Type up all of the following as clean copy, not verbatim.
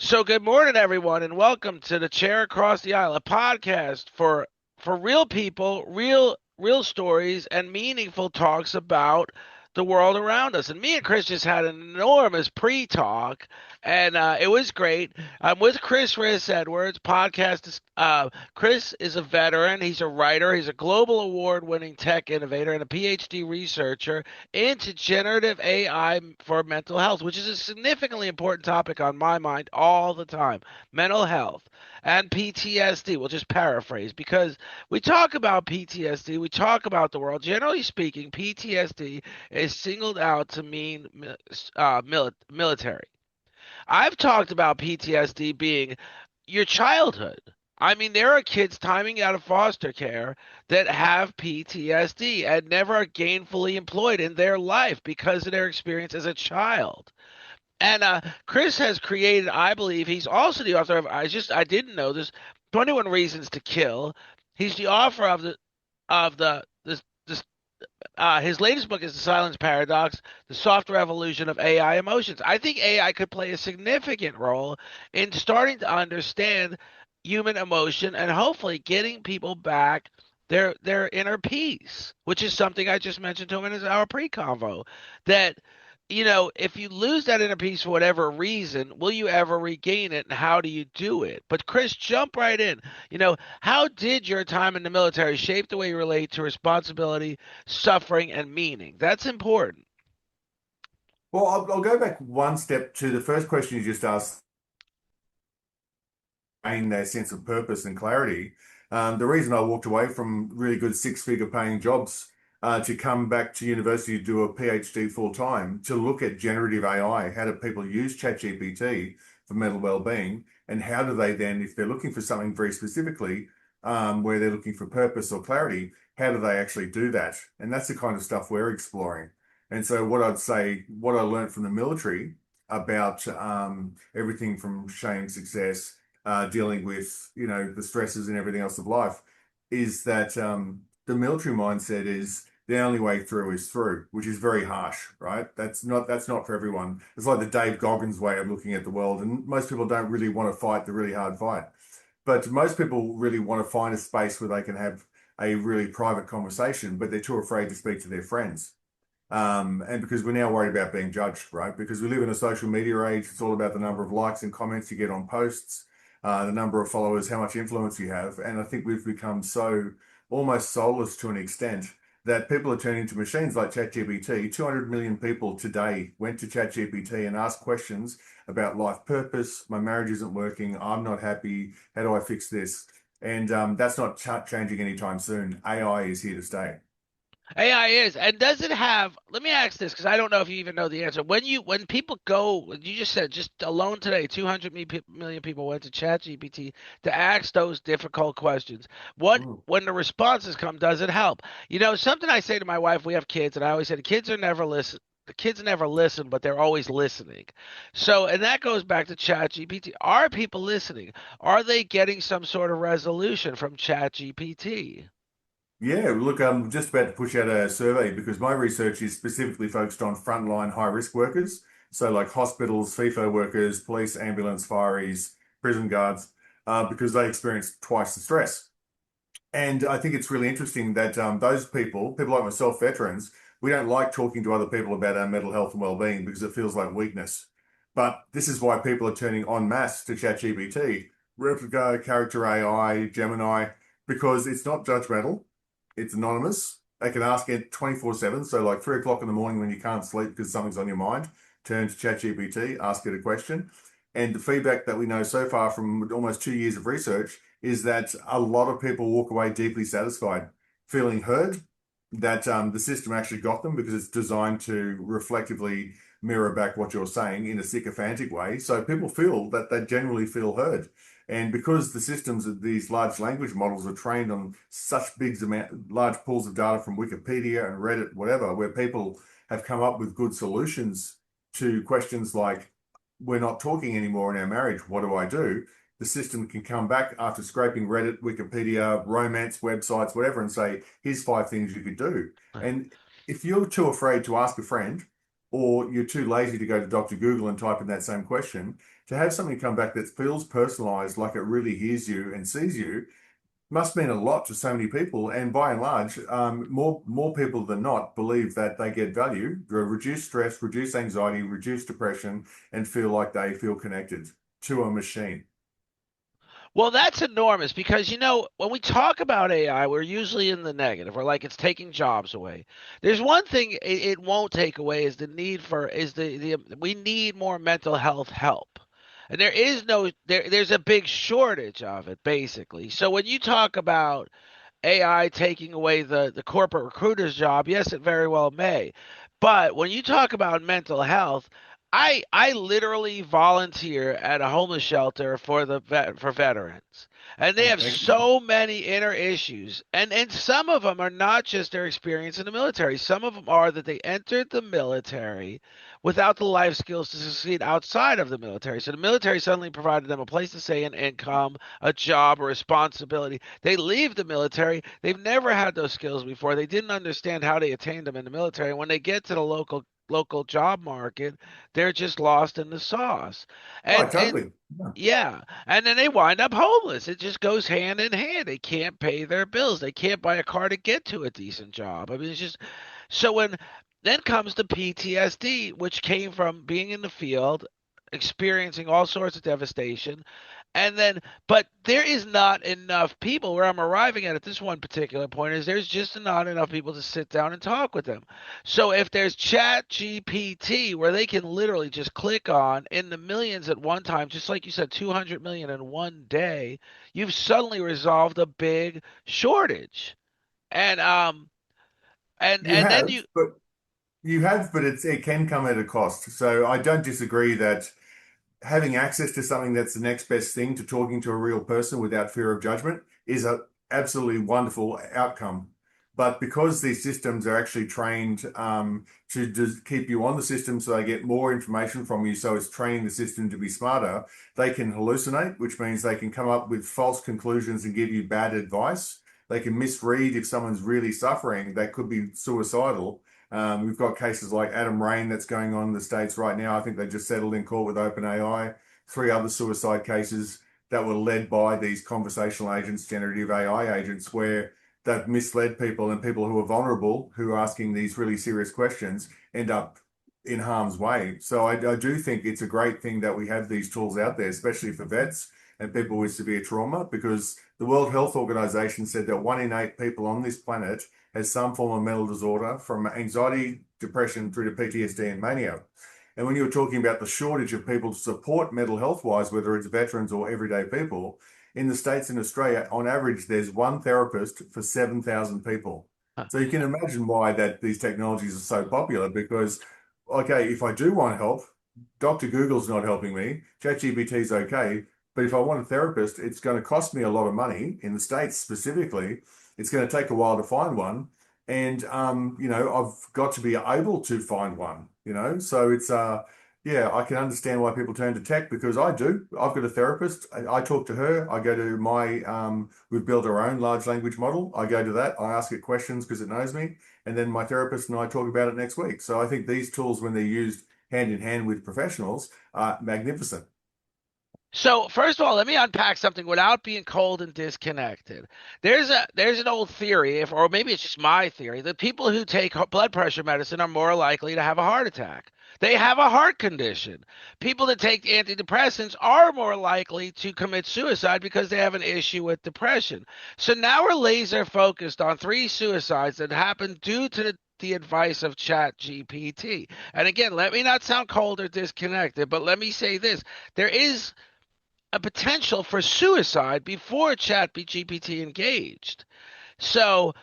So good morning, everyone, and welcome to the Chair Across the Aisle, a podcast for real people, real stories, and meaningful talks about the world around us. And me and Chris just had an enormous pre-talk, and it was great. I'm with Chris Riss Edwards. Chris is a veteran. He's a writer. He's a global award-winning tech innovator and a PhD researcher into generative AI for mental health, which is a significantly important topic on my mind all the time. Mental health and PTSD. We'll just paraphrase because we talk about PTSD, we talk about the world. Generally speaking, PTSD is singled out to mean military. I've talked about PTSD being your childhood. I mean, there are kids timing out of foster care that have PTSD and never are gainfully employed in their life because of their experience as a child. And Chris has created, I believe, he's also the author of, I didn't know this, 21 Reasons to Kill. He's the author of his latest book is The Silence Paradox, The Soft Revolution of AI Emotions. I think AI could play a significant role in starting to understand human emotion and hopefully getting people back their inner peace, which is something I just mentioned to him in our pre-convo. That if you lose that inner peace for whatever reason, will you ever regain it, and how do you do it? But Chris, jump right in. How did your time in the military shape the way you relate to responsibility, suffering, and meaning? That's important. Well, I'll go back one step to the first question you just asked, gain their sense of purpose and clarity. The reason I walked away from really good six-figure paying jobs to come back to university to do a PhD full time, to look at generative AI, how do people use ChatGPT for mental well-being, and how do they then, if they're looking for something very specifically, where they're looking for purpose or clarity, how do they actually do that? And that's the kind of stuff we're exploring. And so what I'd say, what I learned from the military about everything from shame, success, dealing with, the stresses and everything else of life, is that the military mindset is the only way through is through, which is very harsh, right? That's not for everyone. It's like the Dave Goggins way of looking at the world, and most people don't really want to fight the really hard fight. But most people really want to find a space where they can have a really private conversation, but they're too afraid to speak to their friends. And because we're now worried about being judged, right? Because we live in a social media age, it's all about the number of likes and comments you get on posts, the number of followers, how much influence you have. And I think we've become so almost soulless to an extent that people are turning to machines like ChatGPT. 200 million people today went to ChatGPT and asked questions about life purpose. My marriage isn't working. I'm not happy. How do I fix this? And that's not changing anytime soon. AI is here to stay. AI is, and does it have? Let me ask this because I don't know if you even know the answer. When people go, you just said just alone today, 200 million people went to ChatGPT to ask those difficult questions. Mm. When the responses come, does it help? Something I say to my wife, we have kids, and I always say the kids are never listen. The kids never listen, but they're always listening. So, and that goes back to ChatGPT. Are people listening? Are they getting some sort of resolution from ChatGPT? Yeah, look, I'm just about to push out a survey because my research is specifically focused on frontline high risk workers. So, like hospitals, FIFO workers, police, ambulance, fireys, prison guards, because they experience twice the stress. And I think it's really interesting that those people like myself, veterans, we don't like talking to other people about our mental health and well-being because it feels like weakness. But this is why people are turning en masse to ChatGPT, Replica, Character AI, Gemini, because it's not judgmental, it's anonymous. They can ask it 24/7. So like 3 o'clock in the morning when you can't sleep because something's on your mind, turn to ChatGPT, ask it a question. And the feedback that we know so far from almost 2 years of research is that a lot of people walk away deeply satisfied, feeling heard, that the system actually got them because it's designed to reflectively mirror back what you're saying in a sycophantic way. So people feel that they generally feel heard. And because the systems of these large language models are trained on such large pools of data from Wikipedia and Reddit, whatever, where people have come up with good solutions to questions like, we're not talking anymore in our marriage, what do I do? The system can come back after scraping Reddit, Wikipedia, romance websites, whatever, and say, here's 5 things you could do. And if you're too afraid to ask a friend or you're too lazy to go to Dr. Google and type in that same question, to have something come back that feels personalized, like it really hears you and sees you, must mean a lot to so many people. And by and large, more people than not believe that they get value, reduce stress, reduce anxiety, reduce depression, and feel like they feel connected to a machine. Well, that's enormous because when we talk about AI, we're usually in the negative. We're like it's taking jobs away. There's one thing it won't take away is the need for is the we need more mental health help. And there is no there's a big shortage of it basically. So when you talk about AI taking away the corporate recruiter's job, yes, it very well may. But when you talk about mental health, I literally volunteer at a homeless shelter for for veterans. And they Oh, have excellent. so many inner issues. And some of them are not just their experience in the military. Some of them are that they entered the military without the life skills to succeed outside of the military. So the military suddenly provided them a place to stay, an income, a job, a responsibility. They leave the military. They've never had those skills before. They didn't understand how they attained them in the military. When they get to the local job market, they're just lost in the sauce. Oh, And totally. Yeah. yeah, and then they wind up homeless. It just goes hand in hand. They can't pay their bills. They can't buy a car to get to a decent job. I mean, it's just so when then comes the PTSD, which came from being in the field, experiencing all sorts of devastation, and then, but there is not enough people. Where I'm arriving at this one particular point is there's just not enough people to sit down and talk with them. So if there's Chat GPT, where they can literally just click on in the millions at one time, just like you said, 200 million in one day, you've suddenly resolved a big shortage. And You and then have, you but it can come at a cost. So I don't disagree that having access to something that's the next best thing to talking to a real person without fear of judgment is a absolutely wonderful outcome. But because these systems are actually trained to just keep you on the system so they get more information from you, so it's training the system to be smarter, they can hallucinate, which means they can come up with false conclusions and give you bad advice. They can misread if someone's really suffering, that could be suicidal. We've got cases like Adam Rain that's going on in the States right now. I think they just settled in court with OpenAI. Three other suicide cases that were led by these conversational agents, generative AI agents, where they've misled people, and people who are vulnerable, who are asking these really serious questions, end up in harm's way. So I do think it's a great thing that we have these tools out there, especially for vets and people with severe trauma, because the World Health Organization said that 1 in 8 people on this planet has some form of mental disorder, from anxiety, depression through to PTSD and mania. And when you were talking about the shortage of people to support mental health wise, whether it's veterans or everyday people, in the States and Australia, on average, there's one therapist for 7,000 people. So you can imagine why that these technologies are so popular, because, okay, if I do want help, Dr. Google's not helping me, ChatGPT is okay. But if I want a therapist, it's going to cost me a lot of money in the States specifically. It's going to take a while to find one. And I've got to be able to find one. So it's yeah, I can understand why people turn to tech, because I do. I've got a therapist. I talk to her. I go to my we've built our own large language model. I go to that. I ask it questions because it knows me. And then my therapist and I talk about it next week. So I think these tools, when they're used hand in hand with professionals, are magnificent. So first of all, let me unpack something without being cold and disconnected. There's an old theory, if or maybe it's just my theory, that people who take blood pressure medicine are more likely to have a heart attack. They have a heart condition. People that take antidepressants are more likely to commit suicide because they have an issue with depression. So now we're laser focused on three suicides that happened due to the advice of Chat GPT. And again, let me not sound cold or disconnected, but let me say this. There is a potential for suicide before ChatGPT engaged. So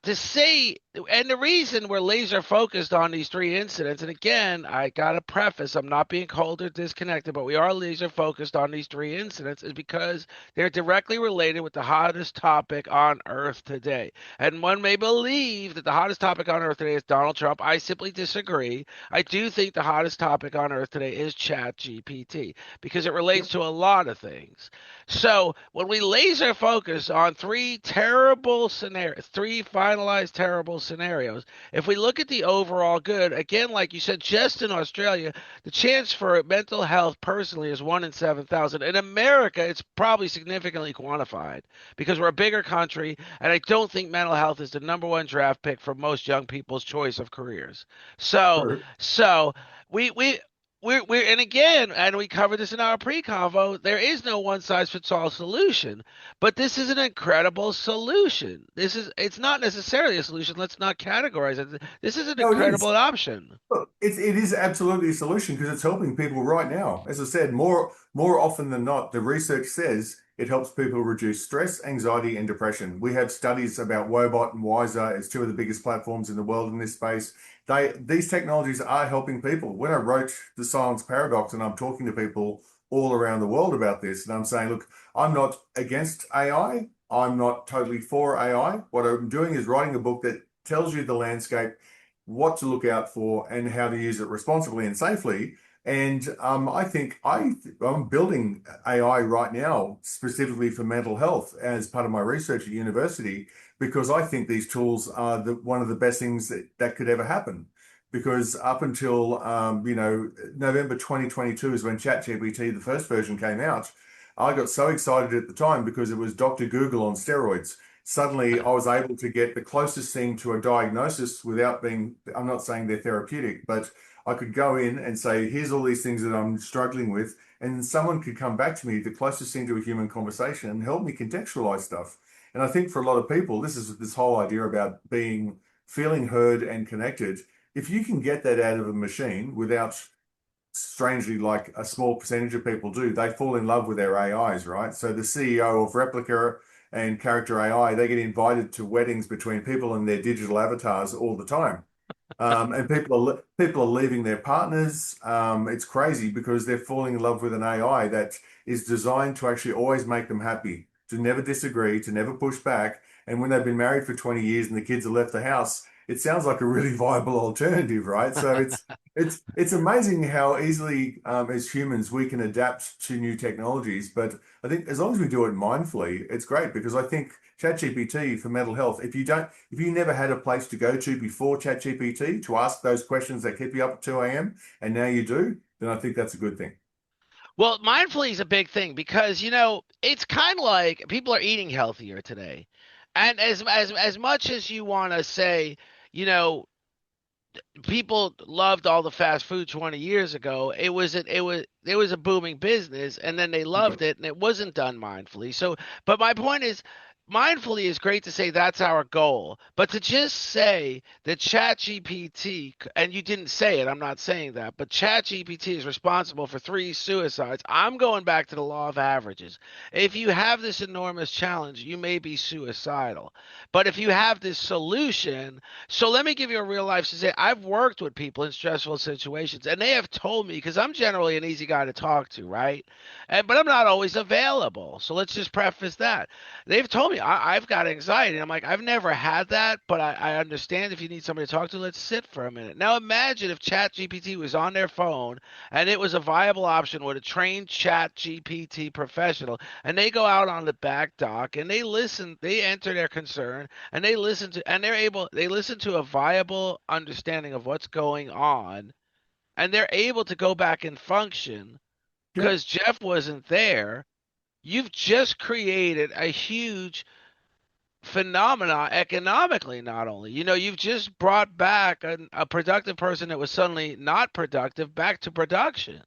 to say, and the reason we're laser focused on these three incidents, and again, I got to preface, I'm not being cold or disconnected, but we are laser focused on these three incidents, is because they're directly related with the hottest topic on earth today. And one may believe that the hottest topic on earth today is Donald Trump. I simply disagree. I do think the hottest topic on earth today is Chat GPT because it relates Yep. to a lot of things. So when we laser focus on three terrible scenarios, three pre-finalized terrible scenarios. If we look at the overall good, again, like you said, just in Australia, the chance for mental health personally is 1 in 7,000. In America, it's probably significantly quantified because we're a bigger country, and I don't think mental health is the number one draft pick for most young people's choice of careers. So, True. so we we're and again, and we covered this in our pre-convo, there is no one size fits all solution, but this is an incredible solution. It's not necessarily a solution. Let's not categorize it. This is an No, it incredible is. option. Look, it is absolutely a solution because it's helping people right now. As I said, more often than not, the research says it helps people reduce stress, anxiety, and depression. We have studies about Wobot and Wiser as two of the biggest platforms in the world in this space. These technologies are helping people. When I wrote The Silence Paradox and I'm talking to people all around the world about this, and I'm saying, look, I'm not against AI. I'm not totally for AI. What I'm doing is writing a book that tells you the landscape, what to look out for, and how to use it responsibly and safely. And I think I'm building AI right now specifically for mental health as part of my research at university because I think these tools are one of the best things that could ever happen. Because up until November 2022 is when ChatGPT, the first version, came out. I got so excited at the time because it was Dr. Google on steroids. Suddenly I was able to get the closest thing to a diagnosis without being, I'm not saying they're therapeutic, but I could go in and say, here's all these things that I'm struggling with. And someone could come back to me, the closest thing to a human conversation, and help me contextualize stuff. And I think for a lot of people, this is this whole idea about feeling heard and connected. If you can get that out of a machine without, strangely, like a small percentage of people do, they fall in love with their AIs, right? So the CEO of Replica and Character AI, they get invited to weddings between people and their digital avatars all the time. And people are leaving their partners. It's crazy because they're falling in love with an AI that is designed to actually always make them happy, to never disagree, to never push back. And when they've been married for 20 years and the kids have left the house, it sounds like a really viable alternative, right? So it's amazing how easily, as humans, we can adapt to new technologies. But I think as long as we do it mindfully, it's great because I think ChatGPT for mental health, if you never had a place to go to before ChatGPT to ask those questions that keep you up at 2 a.m. and now you do, then I think that's a good thing. Well, mindfully is a big thing because it's kind of like people are eating healthier today, and as much as you want to say, you know, people loved all the fast food 20 years ago. It was a booming business, and then they loved it, and it wasn't done mindfully. So, but my point is, mindfully is great to say that's our goal, but to just say that ChatGPT, and you didn't say it, I'm not saying that, but ChatGPT is responsible for 3 suicides. I'm going back to the law of averages. If you have this enormous challenge, you may be suicidal, but if you have this solution, so let me give you a real life scenario. I've worked with people in stressful situations, and they have told me because I'm generally an easy guy to talk to, right? But I'm not always available. So let's just preface that. They've told me I've got anxiety. And I'm like, I've never had that, but I understand if you need somebody to talk to, let's sit for a minute. Now imagine if ChatGPT was on their phone and it was a viable option with a trained ChatGPT professional, and they go out on the back dock and they listen, they enter their concern and they listen to a viable understanding of what's going on, and they're able to go back and function Yeah, because Jeff wasn't there. You've just created a huge phenomena economically. Not only, you've just brought back a productive person that was suddenly not productive back to production.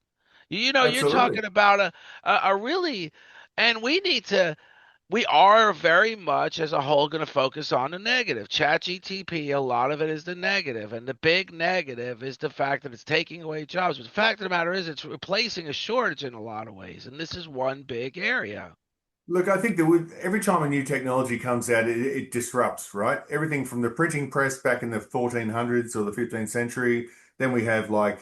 You're absolutely. talking about a really, and we are very much as a whole going to focus on the negative. ChatGTP, a lot of it is the negative, and the big negative is the fact that it's taking away jobs. But the fact of the matter is, it's replacing a shortage in a lot of ways, and this is one big area. Look, I think that every time a new technology comes out, it disrupts, right? Everything from the printing press back in the 1400s or the 15th century. Then we have like,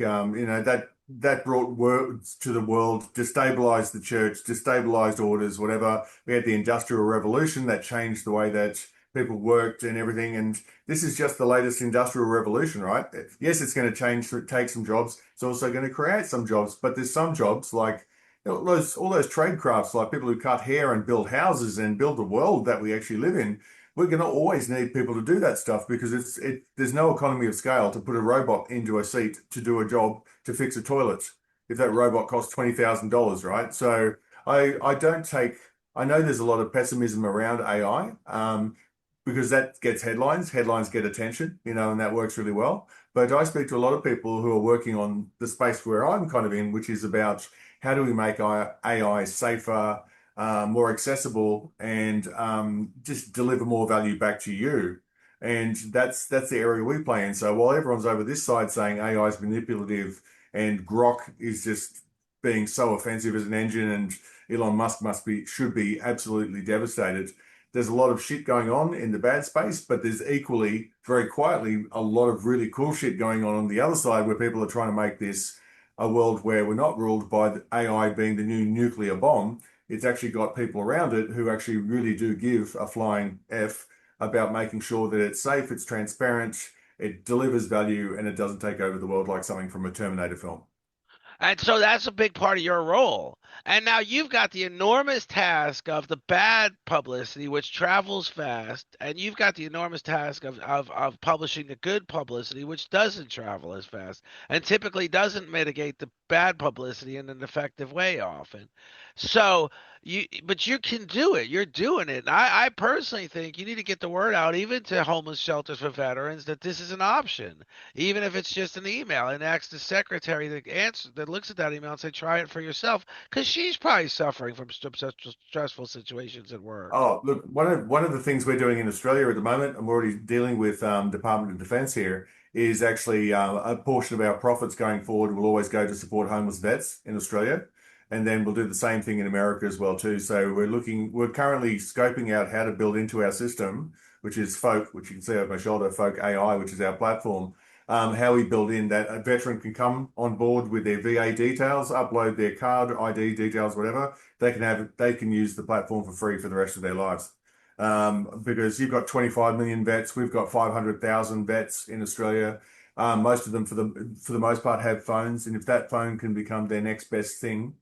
that brought words to the world, destabilized the church, destabilized orders, whatever. We had the Industrial Revolution that changed the way that people worked and everything. And this is just the latest Industrial Revolution, right? Yes, it's going to take some jobs. It's also going to create some jobs, but there's some jobs like all those trade crafts, like people who cut hair and build houses and build the world that we actually live in. we're going to always need people to do that stuff because there's no economy of scale to put a robot into a seat to do a job to fix a toilet if that robot costs $20,000, right? So I don't take I know there's a lot of pessimism around AI, because that gets headlines. Headlines get attention, and that works really well. But I speak to a lot of people who are working on the space where I'm kind of in, which is about how do we make AI safer, more accessible, and just deliver more value back to you. And that's the area we play in. So while everyone's over this side saying AI is manipulative and Grok is just being so offensive as an engine, and Elon Musk should be absolutely devastated. There's a lot of shit going on in the bad space, but there's equally, very quietly, a lot of really cool shit going on the other side where people are trying to make this a world where we're not ruled by the AI being the new nuclear bomb. It's actually got people around it who actually really do give a flying F about making sure that it's safe, it's transparent, it delivers value, and it doesn't take over the world like something from a Terminator film. And so that's a big part of your role. And now you've got the enormous task of the bad publicity, which travels fast, and you've got the enormous task of publishing the good publicity, which doesn't travel as fast and typically doesn't mitigate the bad publicity in an effective way often. So but you can do it. You're doing it. And I personally think you need to get the word out, even to homeless shelters for veterans, that this is an option, even if it's just an email, and ask the secretary that looks at that email and say, try it for yourself, because she's probably suffering from stressful situations at work. Oh, look, one of the things we're doing in Australia at the moment, I'm already dealing with Department of Defence here, is actually a portion of our profits going forward will always go to support homeless vets in Australia, and then we'll do the same thing in America as well too. So we're currently scoping out how to build into our system, which is Folk, which you can see over my shoulder, Folk AI, which is our platform. How we build in that a veteran can come on board with their VA details, upload their card, ID details, whatever they can use the platform for free for the rest of their lives. Because you've got 25 million vets, we've got 500,000 vets in Australia. Most of them, for the most part, have phones, and if that phone can become their next best thing,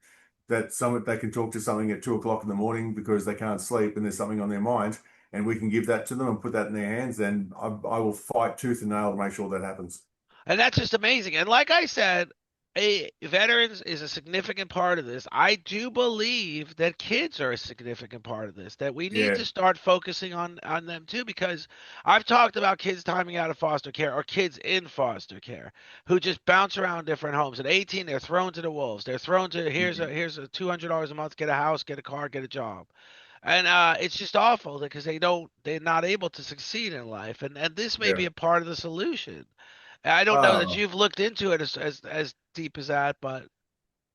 that they can talk to something at 2 o'clock in the morning because they can't sleep and there's something on their mind, and we can give that to them and put that in their hands, then I will fight tooth and nail to make sure that happens. And that's just amazing. And like I said, veterans is a significant part of this. I do believe that kids are a significant part of this, that we need Yeah. to start focusing on them too, because I've talked about kids timing out of foster care, or kids in foster care who just bounce around different homes. At 18, they're thrown to the wolves. They're thrown to, Mhm. here's a $200 a month, get a house, get a car, get a job. And it's just awful because they're not able to succeed in life. And this may be Yeah. a part of the solution. I don't know that Oh. you've looked into it as deep as that, but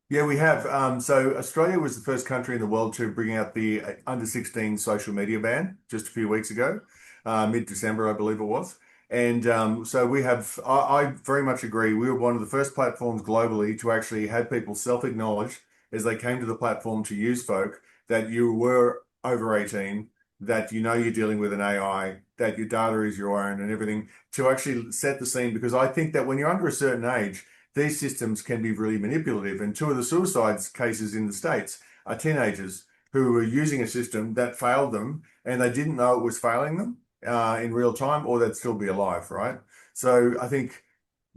Yeah, we have. So Australia was the first country in the world to bring out the under 16 social media ban just a few weeks ago, mid-December, I believe it was. And so I very much agree. We were one of the first platforms globally to actually have people self-acknowledge as they came to the platform to use Folk that you were over 18, that you're dealing with an AI, that your data is your own and everything, to actually set the scene. Because I think that when you're under a certain age, these systems can be really manipulative. And two of the suicides cases in the States are teenagers who were using a system that failed them and they didn't know it was failing them in real time, or they'd still be alive, right? So I think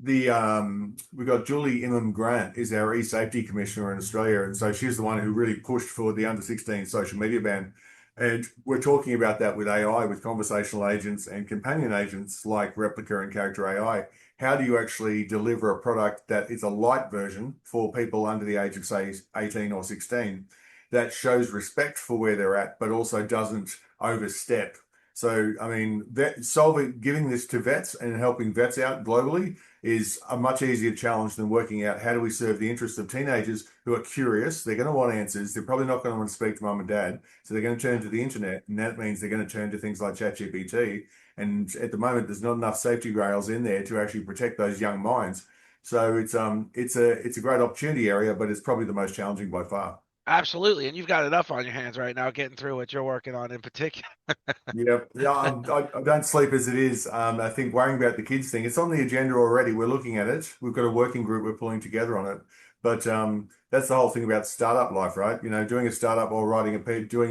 we got Julie Imam Grant is our e-safety commissioner in Australia, and so she's the one who really pushed for the under 16 social media ban. And we're talking about that with AI, with conversational agents and companion agents like Replica and Character AI. How do you actually deliver a product that is a light version for people under the age of, say, 18 or 16, that shows respect for where they're at, but also doesn't overstep? So, I mean, giving this to vets and helping vets out globally is a much easier challenge than working out how do we serve the interests of teenagers who are curious. They're going to want answers. They're probably not going to want to speak to mum and dad. So they're going to turn to the internet. And that means they're going to turn to things like ChatGPT. And at the moment, there's not enough safety rails in there to actually protect those young minds. So it's a great opportunity area, but it's probably the most challenging by far. absolutely. And you've got enough on your hands right now getting through what you're working on in particular. Yeah, yeah. I don't sleep as it is. I think worrying about the kids thing, it's on the agenda already. We're looking at it. We've got a working group we're pulling together on it. But that's the whole thing about startup life, right? Doing a startup while doing a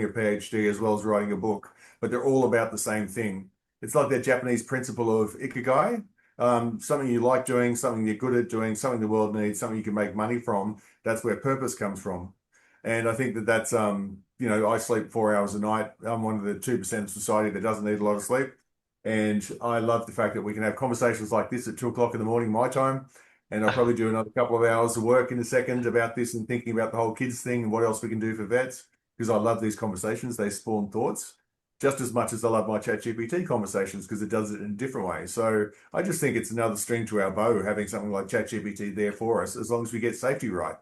PhD as well as writing a book. but they're all about the same thing. It's like that Japanese principle of ikigai, something you like doing, something you're good at doing, something the world needs, something you can make money from. That's where purpose comes from. And I think that that's, I sleep 4 hours a night. I'm one of the 2% of society that doesn't need a lot of sleep. And I love the fact that we can have conversations like this at 2 o'clock in the morning, my time. And I'll probably do another couple of hours of work in a second about this and thinking about the whole kids thing and what else we can do for vets. Because I love these conversations. They spawn thoughts just as much as I love my ChatGPT conversations because it does it in a different way. So I just think it's another string to our bow having something like ChatGPT there for us, as long as we get safety right.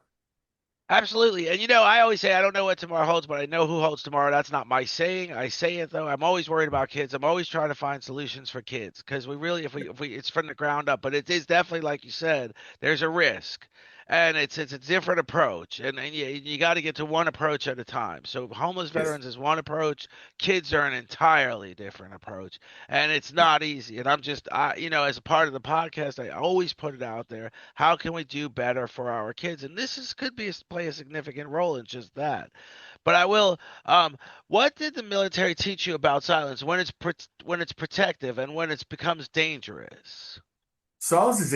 Absolutely. And you know, I always say I don't know what tomorrow holds, but I know who holds tomorrow. That's not my saying. I say it though. I'm always worried about kids. I'm always trying to find solutions for kids because we really if we it's from the ground up, but it is definitely like you said, there's a risk. And it's a different approach. And you got to get to one approach at a time. So homeless Yes. veterans is one approach, kids are an entirely different approach. And it's Yeah. not easy. And I'm just as a part of the podcast, I always put it out there. How can we do better for our kids? And this is could be play a significant role in just that. But I will. What did the military teach you about silence when when it's protective and when it becomes dangerous? Silence is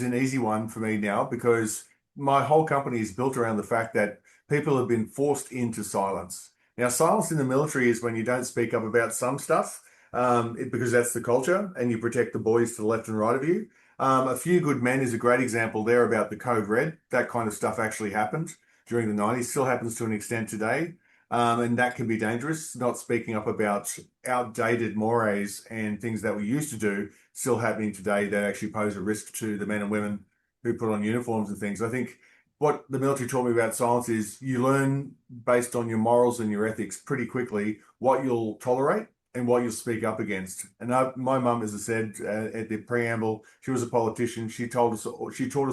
an easy one for me now because my whole company is built around the fact that people have been forced into silence. Now, silence in the military is when you don't speak up about some stuff, because that's the culture, and you protect the boys to the left and right of you. A Few Good Men is a great example there about the Code Red. That kind of stuff actually happened during the 90s, still happens to an extent today. And that can be dangerous, not speaking up about outdated mores and things that we used to do still happening today that actually pose a risk to the men and women who put on uniforms and things. I think what the military taught me about silence is you learn based on your morals and your ethics pretty quickly what you'll tolerate and what you'll speak up against. And my mum, as I said at the preamble, she was a politician. She taught us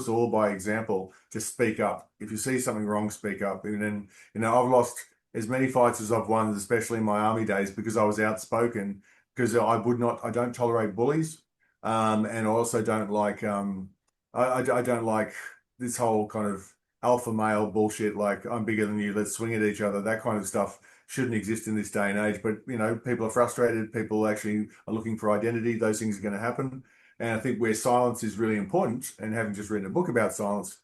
all by example to speak up. If you see something wrong, speak up. And then, I've lost as many fights as I've won, especially in my army days, because I was outspoken. Because I don't tolerate bullies. And I also don't like I don't like this whole kind of alpha male bullshit, like I'm bigger than you, let's swing at each other. That kind of stuff shouldn't exist in this day and age. But people are frustrated, people actually are looking for identity, those things are going to happen. And I think where silence is really important, and having just written a book about silence,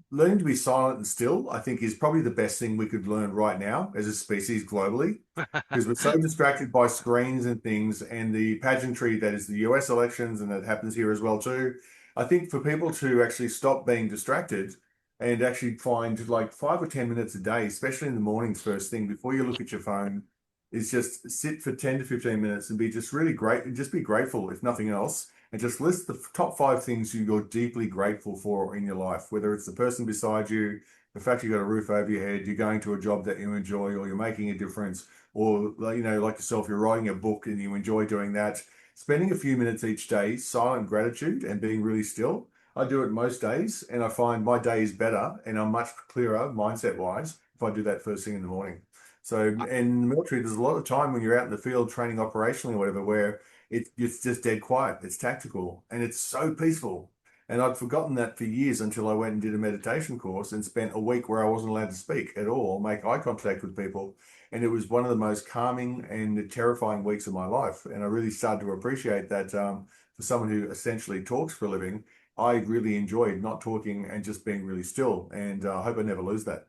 learning to be silent and still, I think, is probably the best thing we could learn right now as a species globally because we're so distracted by screens and things and the pageantry that is the US elections and that happens here as well too. I think for people to actually stop being distracted and actually find like 5 or 10 minutes a day, especially in the mornings first thing before you look at your phone, is just sit for 10 to 15 minutes and be just really great and just be grateful if nothing else. And just list the top 5 things you're deeply grateful for in your life, whether it's the person beside you, the fact you got a roof over your head, you're going to a job that you enjoy, or you're making a difference, or like yourself, you're writing a book and you enjoy doing that. Spending a few minutes each day, silent gratitude and being really still. I do it most days, and I find my day is better and I'm much clearer mindset wise if I do that first thing in the morning. So, and in the military, there's a lot of time when you're out in the field training operationally or whatever, where it's just dead quiet. It's tactical and it's so peaceful. And I'd forgotten that for years until I went and did a meditation course and spent a week where I wasn't allowed to speak at all, make eye contact with people. And it was one of the most calming and terrifying weeks of my life. And I really started to appreciate that for someone who essentially talks for a living, I really enjoyed not talking and just being really still. And I hope I never lose that.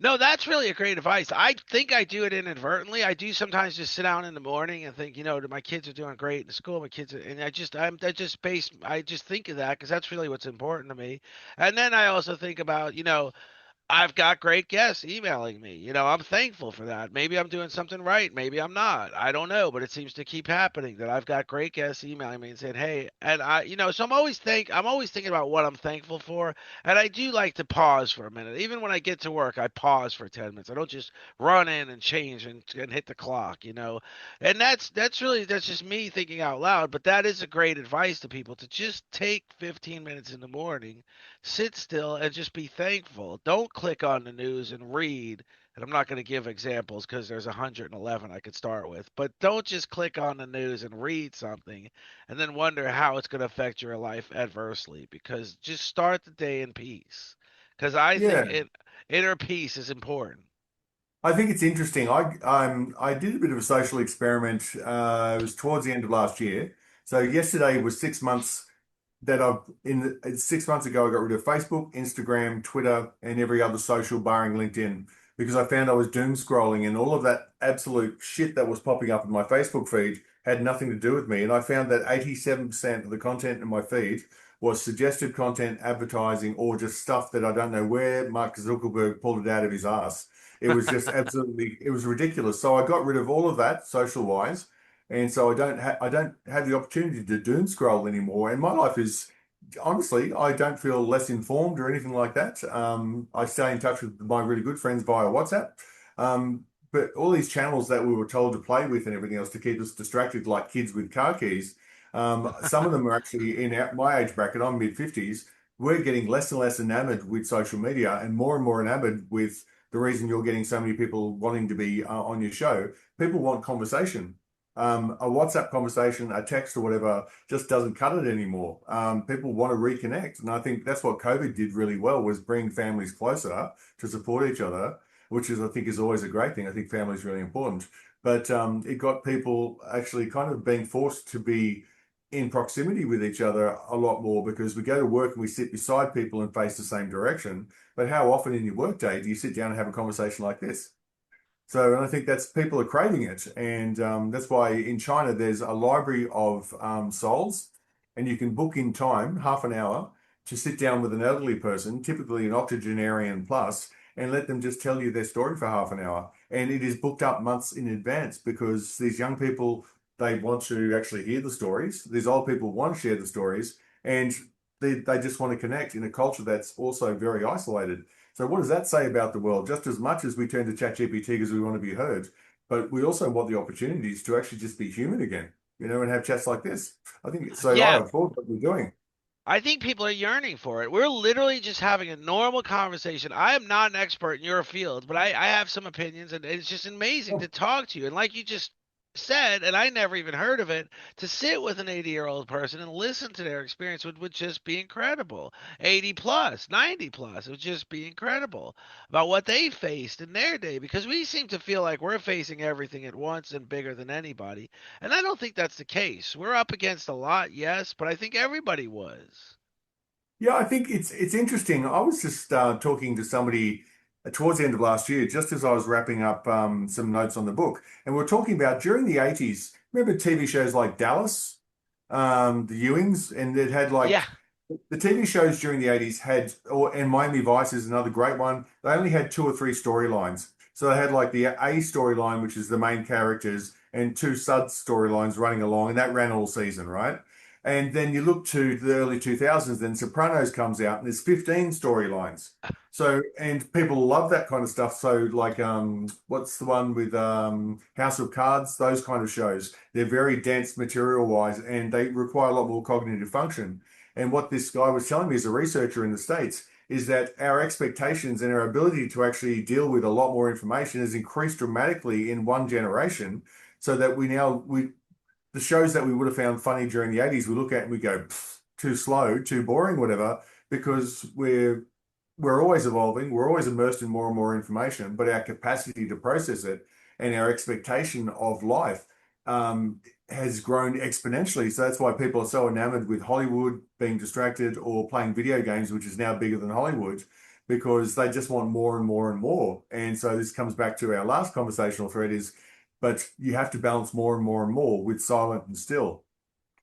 No, that's really a great advice. I think I do it inadvertently. I do sometimes just sit down in the morning and think, my kids are doing great in school. My kids are, and I just think of that because that's really what's important to me. And then I also think about, I've got great guests emailing me. I'm thankful for that. Maybe I'm doing something right. Maybe I'm not. I don't know, but it seems to keep happening that I've got great guests emailing me and saying, "Hey," and so I'm always thinking about what I'm thankful for, and I do like to pause for a minute. Even when I get to work, I pause for 10 minutes. I don't just run in and change and hit the clock. And that's just me thinking out loud, but that is a great advice to people to just take 15 minutes in the morning, sit still and just be thankful. Don't click on the news and read. And I'm not going to give examples because there's 111 I could start with. But don't just click on the news and read something and then wonder how it's going to affect your life adversely. Because just start the day in peace. Because I think Yeah. inner peace is important. I think it's interesting. I did a bit of a social experiment. It was towards the end of last year. So yesterday was 6 months that I've 6 months ago I got rid of Facebook, Instagram, Twitter, and every other social barring LinkedIn because I found I was doom scrolling and all of that absolute shit that was popping up in my Facebook feed had nothing to do with me. And I found that 87% of the content in my feed was suggested content, advertising, or just stuff that I don't know where Mark Zuckerberg pulled it out of his ass. It was just absolutely, it was ridiculous. So I got rid of all of that social wise. And so I don't have the opportunity to doom scroll anymore. And my life is honestly, I don't feel less informed or anything like that. I stay in touch with my really good friends via WhatsApp. But all these channels that we were told to play with and everything else to keep us distracted like kids with car keys, some of them are actually in my age bracket. I'm mid 50s. We're getting less and less enamored with social media and more enamored with the reason you're getting so many people wanting to be on your show. People want conversation. A WhatsApp conversation, a text or whatever just doesn't cut it anymore. People want to reconnect. And I think that's what COVID did really well was bring families closer to support each other, which is, I think, is always a great thing. I think family is really important. But it got people actually kind of being forced to be in proximity with each other a lot more because we go to work and we sit beside people and face the same direction. But how often in your workday do you sit down and have a conversation like this? So, and I think that's people are craving it, and that's why in China there's a library of souls, and you can book in time, half an hour, to sit down with an elderly person, typically an octogenarian plus, and let them just tell you their story for half an hour. And it is booked up months in advance because these young people they want to actually hear the stories. These old people want to share the stories, and they just want to connect in a culture that's also very isolated. So what does that say about the world? Just as much as we turn to ChatGPT because we want to be heard, but we also want the opportunities to actually just be human again, and have chats like this. I think it's so. Yeah, I applaud what we're doing. I think people are yearning for it. We're literally just having a normal conversation. I am not an expert in your field, but I have some opinions, and it's just amazing to talk to you. And like you just said, and I never even heard of it, to sit with an 80-year-old person and listen to their experience would just be incredible. 80 plus, 90 plus, it would just be incredible about what they faced in their day because we seem to feel like we're facing everything at once and bigger than anybody. And I don't think that's the case. We're up against a lot, yes, but I think everybody was. Yeah, I think it's interesting. I was just talking to somebody towards the end of last year, just as I was wrapping up some notes on the book, and we are talking about during the 80s. Remember TV shows like Dallas, the Ewings, and it had Yeah. like the TV shows during the 80s had, and Miami Vice is another great one. They only had two or three storylines. So they had like the A storyline, which is the main characters, and two sub storylines running along, and that ran all season, right? And then you look to the early 2000s, then Sopranos comes out, and there's 15 storylines. So, and people love that kind of stuff. So, like, what's the one with House of Cards? Those kind of shows. They're very dense material wise, and they require a lot more cognitive function. And what this guy was telling me as a researcher in the States is that our expectations and our ability to actually deal with a lot more information has increased dramatically in one generation, so that we the shows that we would have found funny during the 80s, we look at and we go, too slow, too boring, whatever, because we're always evolving, we're always immersed in more and more information, but our capacity to process it and our expectation of life has grown exponentially. So that's why people are so enamored with Hollywood being distracted or playing video games, which is now bigger than Hollywood, because they just want more and more and more. And so this comes back to our last conversational thread is, but you have to balance more and more and more with silent and still.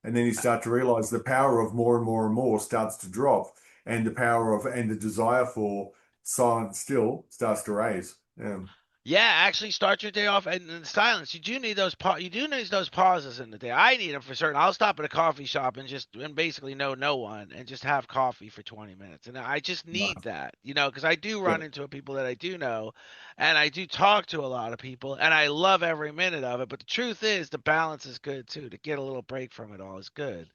And then you start to realize the power of more and more and more starts to drop, and the power of and the desire for silent and still starts to raise. Yeah. Yeah, actually start your day off in silence. You do need you do need those pauses in the day. I need them for certain. I'll stop at a coffee shop and just and basically know no one and just have coffee for 20 minutes. And I just need Nice. that, because I do Yeah. run into people that I do know and I do talk to a lot of people and I love every minute of it, but the truth is the balance is good too. To get a little break from it all is good.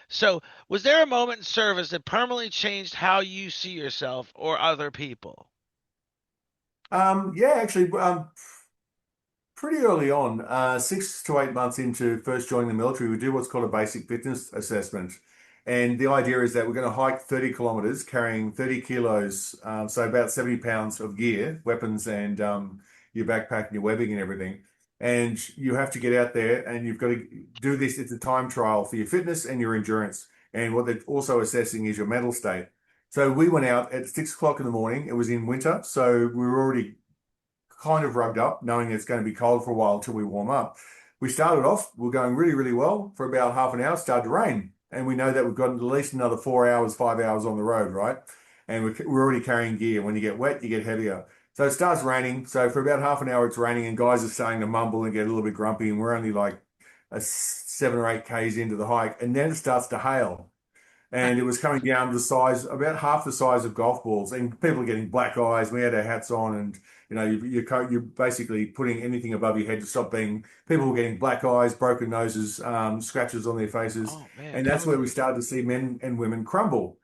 So, was there a moment in service that permanently changed how you see yourself or other people? Yeah, actually, pretty early on, 6 to 8 months into first joining the military, we do what's called a basic fitness assessment. And the idea is that we're going to hike 30 kilometers carrying 30 kilos, so about 70 pounds of gear, weapons, and your backpack and your webbing and everything. And you have to get out there and you've got to do this. It's a time trial for your fitness and your endurance. And what they're also assessing is your mental state. So we went out at 6 o'clock in the morning. It was in winter, so we were already kind of rugged up, knowing it's going to be cold for a while until we warm up. We started off, we are going really, really well for about half an hour, it started to rain. And we know that we've got at least another 4 hours, 5 hours on the road, right? And we're already carrying gear. When you get wet, you get heavier. So it starts raining. So for about half an hour, it's raining, and guys are starting to mumble and get a little bit grumpy. And we're only like 7 or 8 Ks into the hike. And then it starts to hail, and it was coming down to the size, about half the size of golf balls, and people are getting black eyes. We had our hats on, and you're basically putting anything above your head to stop being. People were getting black eyes, broken noses, scratches on their faces, Oh man, and tell that's where me. we started to see men and women crumble,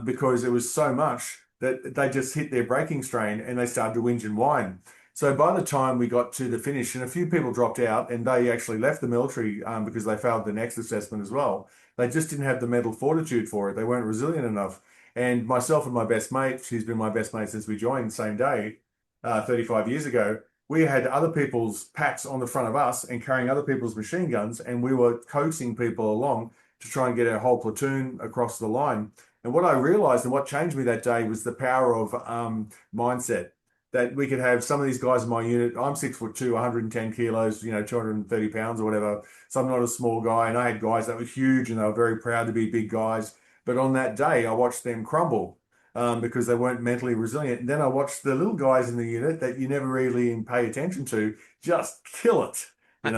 because it was so much that they just hit their breaking strain and they started to whinge and whine. So by the time we got to the finish, and a few people dropped out, and they actually left the military because they failed the next assessment as well. They just didn't have the mental fortitude for it. They weren't resilient enough. And myself and my best mate, she's been my best mate since we joined the same day, 35 years ago, we had other people's packs on the front of us and carrying other people's machine guns, and we were coaxing people along to try and get our whole platoon across the line. And what I realized and what changed me that day was the power of mindset. That we could have some of these guys in my unit. I'm 6'2", 110 kilos, 230 pounds or whatever. So I'm not a small guy. And I had guys that were huge and they were very proud to be big guys. But on that day, I watched them crumble because they weren't mentally resilient. And then I watched the little guys in the unit that you never really pay attention to just kill it. And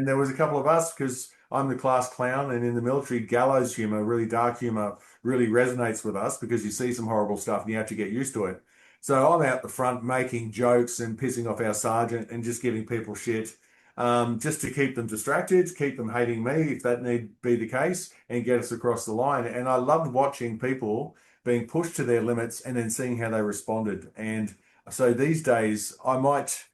there was a couple of us because I'm the class clown, and in the military, gallows humor, really dark humor, really resonates with us because you see some horrible stuff and you have to get used to it. So I'm out the front making jokes and pissing off our sergeant and just giving people shit, just to keep them distracted, keep them hating me if that need be the case, and get us across the line. And I loved watching people being pushed to their limits and then seeing how they responded. And so these days, I might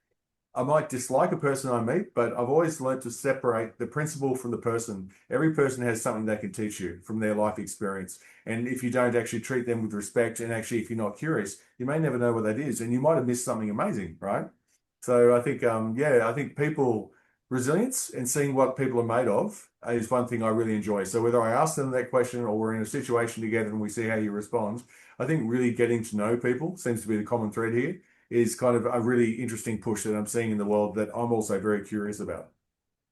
dislike a person I meet, but I've always learned to separate the principal from the person. Every person has something they can teach you from their life experience. And if you don't actually treat them with respect, and actually, if you're not curious, you may never know what that is. And you might have missed something amazing, right? So I think, yeah, I think people resilience and seeing what people are made of is one thing I really enjoy. So whether I ask them that question or we're in a situation together and we see how you respond, I think really getting to know people seems to be the common thread here, is kind of a really interesting push that I'm seeing in the world that I'm also very curious about.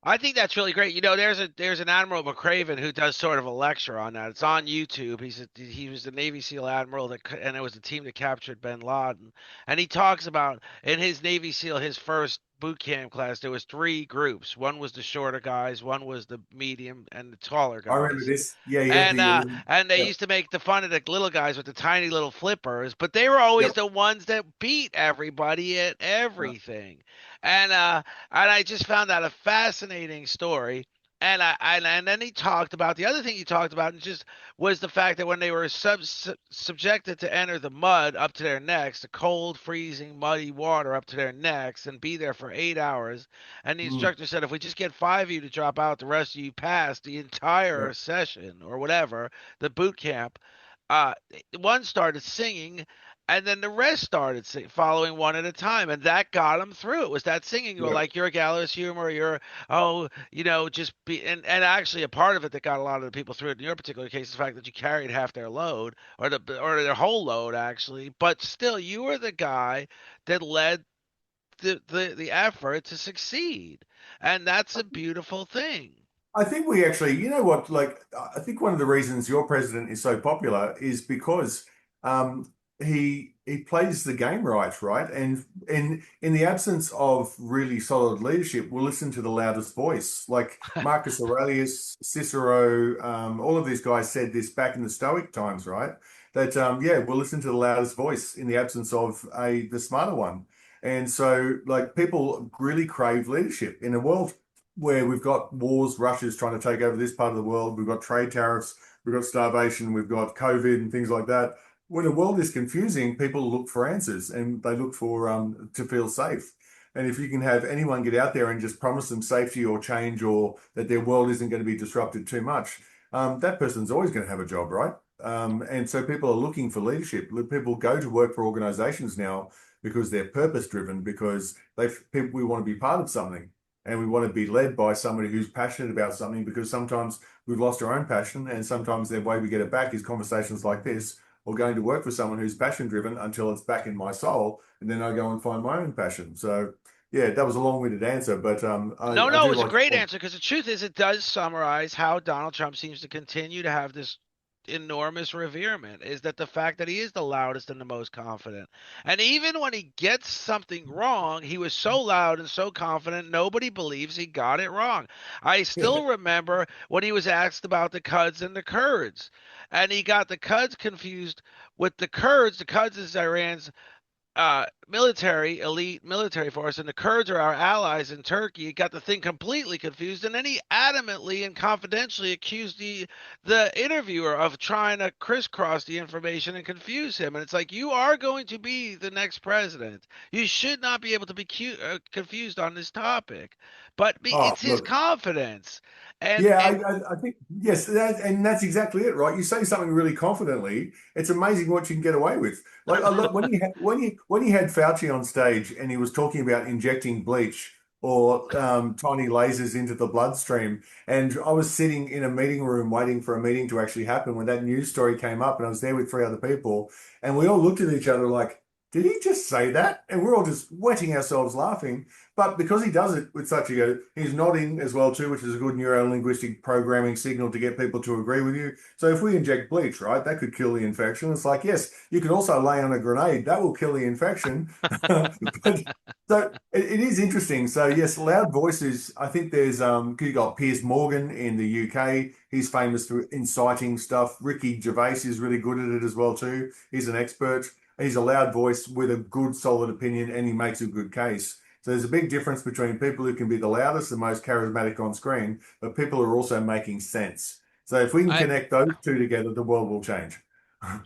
I think that's really great. There's an Admiral McCraven who does sort of a lecture on that. It's on YouTube. He was the Navy SEAL admiral and it was the team that captured Bin Laden. And he talks about in his Navy SEAL, his first boot camp class, there was three groups. One was the shorter guys, one was the medium, and the taller I remember guys. this. Yeah, you had And the uh and they yeah, used to make the fun of the little guys with the tiny little flippers, but they were always yep, the ones that beat everybody at yeah, everything. And I just found that a fascinating story. And then he talked about the other thing he talked about and just was the fact that when they were subjected to enter the mud up to their necks, the cold, freezing, muddy water up to their necks, and be there for 8 hours, and the mm, instructor said, if we just get five of you to drop out, the rest of you pass the yeah, entire session or whatever, the boot camp. Uh, One started singing, and then the rest started following one at a time, and that got them through. It was that singing. You were yeah. like, you're a gallows humor. Just be, and actually a part of it that got a lot of the people through it in your particular case is the fact that you carried half their load or their whole load actually, but still you were the guy that led the effort to succeed, and that's a beautiful thing. I think we actually, you know what, like, I think one of the reasons your president is so popular is because he plays the game right, right? And in the absence of really solid leadership, we'll listen to the loudest voice. Like Marcus Aurelius, Cicero, all of these guys said this back in the Stoic times, right? That yeah, we'll listen to the loudest voice in the absence of the smarter one. And so, like, people really crave leadership in a world where we've got wars, Russia's trying to take over this part of the world, we've got trade tariffs, we've got starvation, we've got COVID and things like that. When the world is confusing, people look for answers and they look for to feel safe. And if you can have anyone get out there and just promise them safety or change or that their world isn't going to be disrupted too much, that person's always going to have a job, right? And so people are looking for leadership. People go to work for organizations now because they're purpose driven, because we want to be part of something and we want to be led by somebody who's passionate about something, because sometimes we've lost our own passion, and sometimes the way we get it back is conversations like this, or going to work for someone who's passion driven until it's back in my soul, and then I go and find my own passion. So yeah, that was a long-winded answer, but No, I no, it do was a like great answer because the truth is, it does summarize how Donald Trump seems to continue to have this enormous reverement. Is that the fact that he is the loudest and the most confident. And even when he gets something wrong, he was so loud and so confident, nobody believes he got it wrong. I yeah. still remember when he was asked about the Cuds and the Kurds, and he got the Cuds confused with the Kurds. The Cuds is Iran's military, elite military force, and the Kurds are our allies in Turkey. He got the thing completely confused, and then he adamantly and confidentially accused the interviewer of trying to crisscross the information and confuse him. And it's like, you are going to be the next president. You should not be able to be confused on this topic. But Oh, it's his look. confidence, and Yeah, and I think yes, and that's exactly it, right? You say something really confidently, it's amazing what you can get away with. Like I look, when you had Fauci on stage and he was talking about injecting bleach or tiny lasers into the bloodstream, and I was sitting in a meeting room waiting for a meeting to actually happen when that news story came up, and I was there with three other people, and we all looked at each other like, did he just say that? And we're all just wetting ourselves laughing. But because he does it with such a, he's nodding as well too, which is a good neuro-linguistic programming signal to get people to agree with you. So if we inject bleach, right, that could kill the infection. It's like, yes, you could also lay on a grenade. That will kill the infection. But so it is interesting. So yes, loud voices. I think there's you got Piers Morgan in the UK. He's famous for inciting stuff. Ricky Gervais is really good at it as well too. He's an expert. He's a loud voice with a good, solid opinion, and he makes a good case. So there's a big difference between people who can be the loudest, the most charismatic on screen, but people who are also making sense. So if we can I connect those two together, the world will change.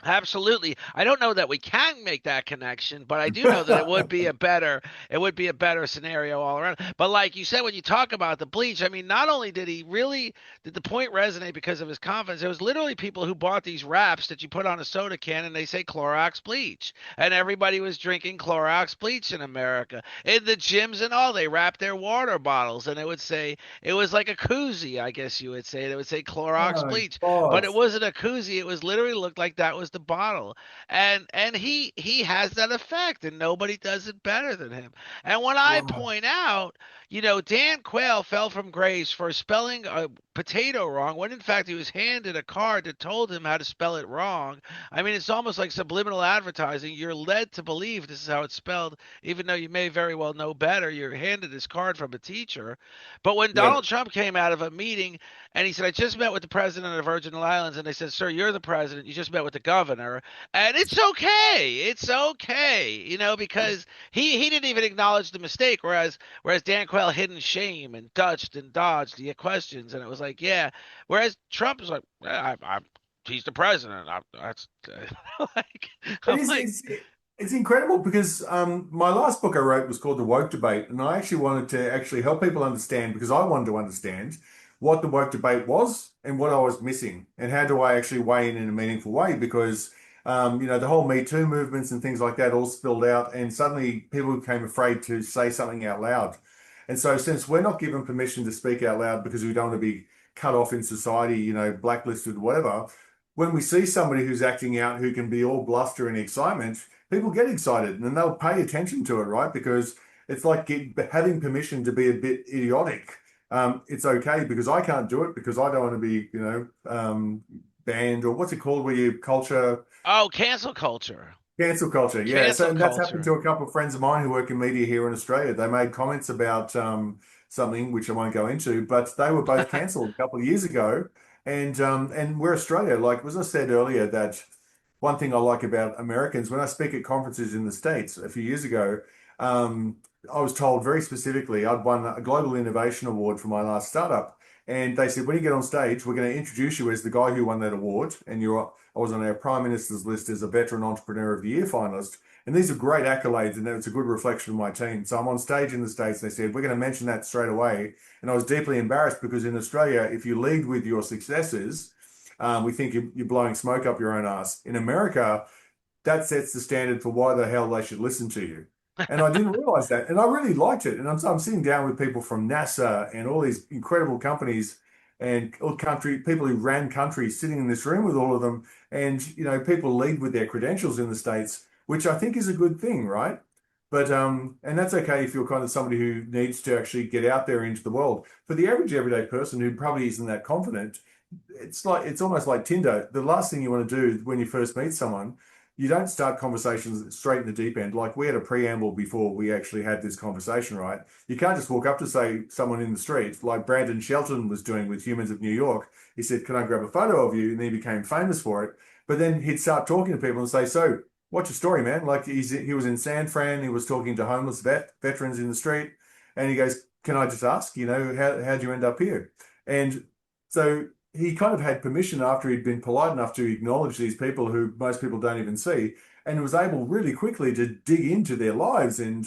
Absolutely. I don't know that we can make that connection, but I do know that it would be a better scenario all around. But like you said, when you talk about the bleach, I mean, not only did the point resonate because of his confidence, there was literally people who bought these wraps that you put on a soda can and they say Clorox bleach. And everybody was drinking Clorox bleach in America. In the gyms and all, they wrapped their water bottles and it would say it was like a koozie, I guess you would say. It would say Clorox Oh, bleach. But God. it wasn't a koozie. It was literally looked like that was the bottle. And he has that effect, and nobody does it better than him. And when I Wow. point out, Dan Quayle fell from grace for spelling a potato wrong when in fact he was handed a card that told him how to spell it wrong. I mean, it's almost like subliminal advertising. You're led to believe this is how it's spelled, even though you may very well know better. You're handed this card from a teacher. But when Yeah. Donald Trump came out of a meeting and he said, I just met with the president of the Virgin Islands. And they said, Sir, you're the president. You just met with the governor. And it's okay. It's okay, because he didn't even acknowledge the mistake. Whereas Dan Quayle hid in shame and dodged the questions. And it was like, yeah. Whereas Trump was like, he's the president. That's like, It I'm is, like, it's incredible because my last book I wrote was called The Woke Debate, and I actually wanted to actually help people understand, because I wanted to understand what the woke debate was and what I was missing, and how do I actually weigh in a meaningful way, because the whole Me Too movements and things like that all spilled out, and suddenly people became afraid to say something out loud. And so since we're not given permission to speak out loud because we don't want to be cut off in society, blacklisted, whatever, when we see somebody who's acting out who can be all bluster and excitement, people get excited and then they'll pay attention to it, right? Because it's like having permission to be a bit idiotic. It's okay because I can't do it because I don't want to be, banned, or what's it called where you culture. oh, cancel culture. Cancel culture, yeah. So Cancel and that's happened culture. to a couple of friends of mine who work in media here in Australia. They made comments about something which I won't go into, but they were both cancelled a couple of years ago. And we're Australia. Like as I said earlier, that one thing I like about Americans, when I speak at conferences in the States a few years ago, um, I was told very specifically I'd won a Global Innovation Award for my last startup. And they said, when you get on stage, we're going to introduce you as the guy who won that award. And I was on our Prime Minister's list as a Veteran Entrepreneur of the Year finalist. And these are great accolades, and it's a good reflection of my team. So I'm on stage in the States, and they said, we're going to mention that straight away. And I was deeply embarrassed because in Australia, if you lead with your successes, We think you're blowing smoke up your own ass. In America, that sets the standard for why the hell they should listen to you. And I didn't realize that. And I really liked it. And I'm sitting down with people from NASA and all these incredible companies and all country people who ran countries sitting in this room with all of them. And, people lead with their credentials in the States, which I think is a good thing, right? But and that's okay if you're kind of somebody who needs to actually get out there into the world. For the average everyday person who probably isn't that confident, it's almost like Tinder. The last thing you want to do when you first meet someone, you don't start conversations straight in the deep end. Like we had a preamble before we actually had this conversation, right? You can't just walk up to say someone in the street, like Brandon Shelton was doing with Humans of New York. He said, "Can I grab a photo of you?" And he became famous for it. But then he'd start talking to people and say, "So, what's your story, man?" Like he was in San Fran, he was talking to homeless veterans in the street, and he goes, "Can I just ask, how'd you end up here?" And so he kind of had permission after he'd been polite enough to acknowledge these people who most people don't even see, and was able really quickly to dig into their lives and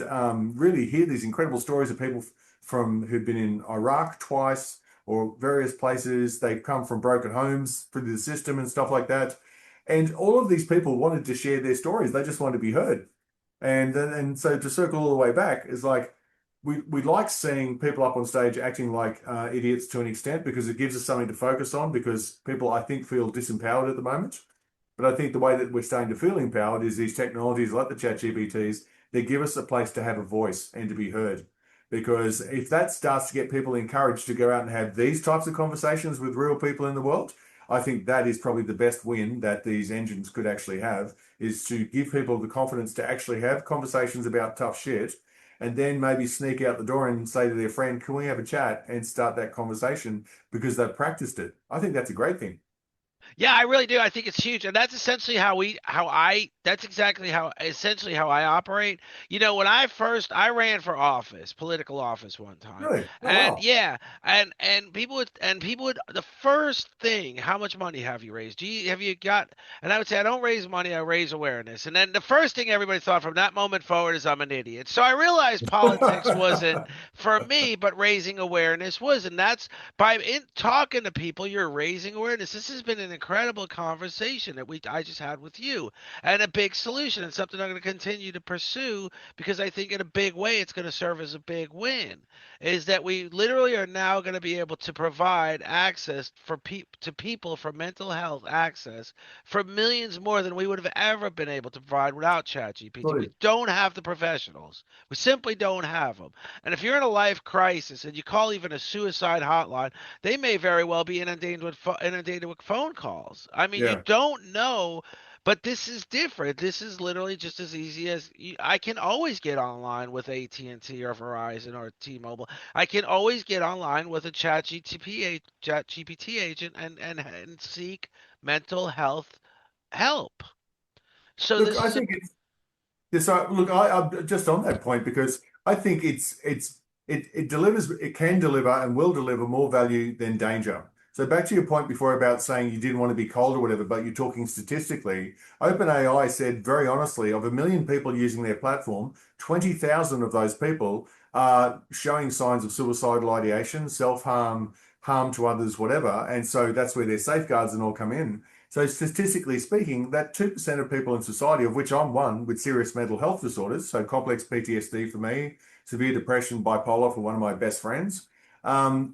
really hear these incredible stories of people from who've been in Iraq twice or various places. They've come from broken homes through the system and stuff like that. And all of these people wanted to share their stories. They just wanted to be heard. And so to circle all the way back is like we like seeing people up on stage acting like idiots to an extent because it gives us something to focus on because people I think feel disempowered at the moment. But I think the way that we're starting to feel empowered is these technologies like the chat GPTs, they give us a place to have a voice and to be heard. Because if that starts to get people encouraged to go out and have these types of conversations with real people in the world, I think that is probably the best win that these engines could actually have, is to give people the confidence to actually have conversations about tough shit and then maybe sneak out the door and say to their friend, "Can we have a chat?" and start that conversation because they've practiced it. I think that's a great thing. Yeah, I really do. I think it's huge, and that's essentially that's exactly how essentially how I operate. When I ran for office, political office one time, Really? Oh, and wow. yeah, and people would the first thing, how much money have you raised? Have you got? And I would say I don't raise money, I raise awareness. And then the first thing everybody thought from that moment forward is I'm an idiot. So I realized politics wasn't for me, but raising awareness was, and that's by talking to people, you're raising awareness. This has been an incredible conversation that I just had with you, and a big solution, and something I'm going to continue to pursue because I think in a big way it's going to serve as a big win. Is that we literally are now going to be able to provide access to people for mental health access for millions more than we would have ever been able to provide without ChatGPT. We Sorry. don't have the professionals. We simply don't have them. And if you're in a life crisis and you call even a suicide hotline, they may very well be inundated with phone calls. I mean, you Yeah, don't know, but this is different. This is literally just as easy as I can always get online with AT&T or Verizon or T-Mobile. I can always get online with a Chat GPT agent and seek mental health help. So look, this I is a think it's yes. Look, I'm just on that point because I think it delivers, it can deliver and will deliver more value than danger. So back to your point before about saying you didn't want to be cold or whatever, but you're talking statistically. OpenAI said very honestly, of 1 million people using their platform, 20,000 of those people are showing signs of suicidal ideation, self-harm, harm to others, whatever. And so that's where their safeguards and all come in. So statistically speaking, that 2% of people in society, of which I'm one with serious mental health disorders, so complex PTSD for me, severe depression, bipolar for one of my best friends,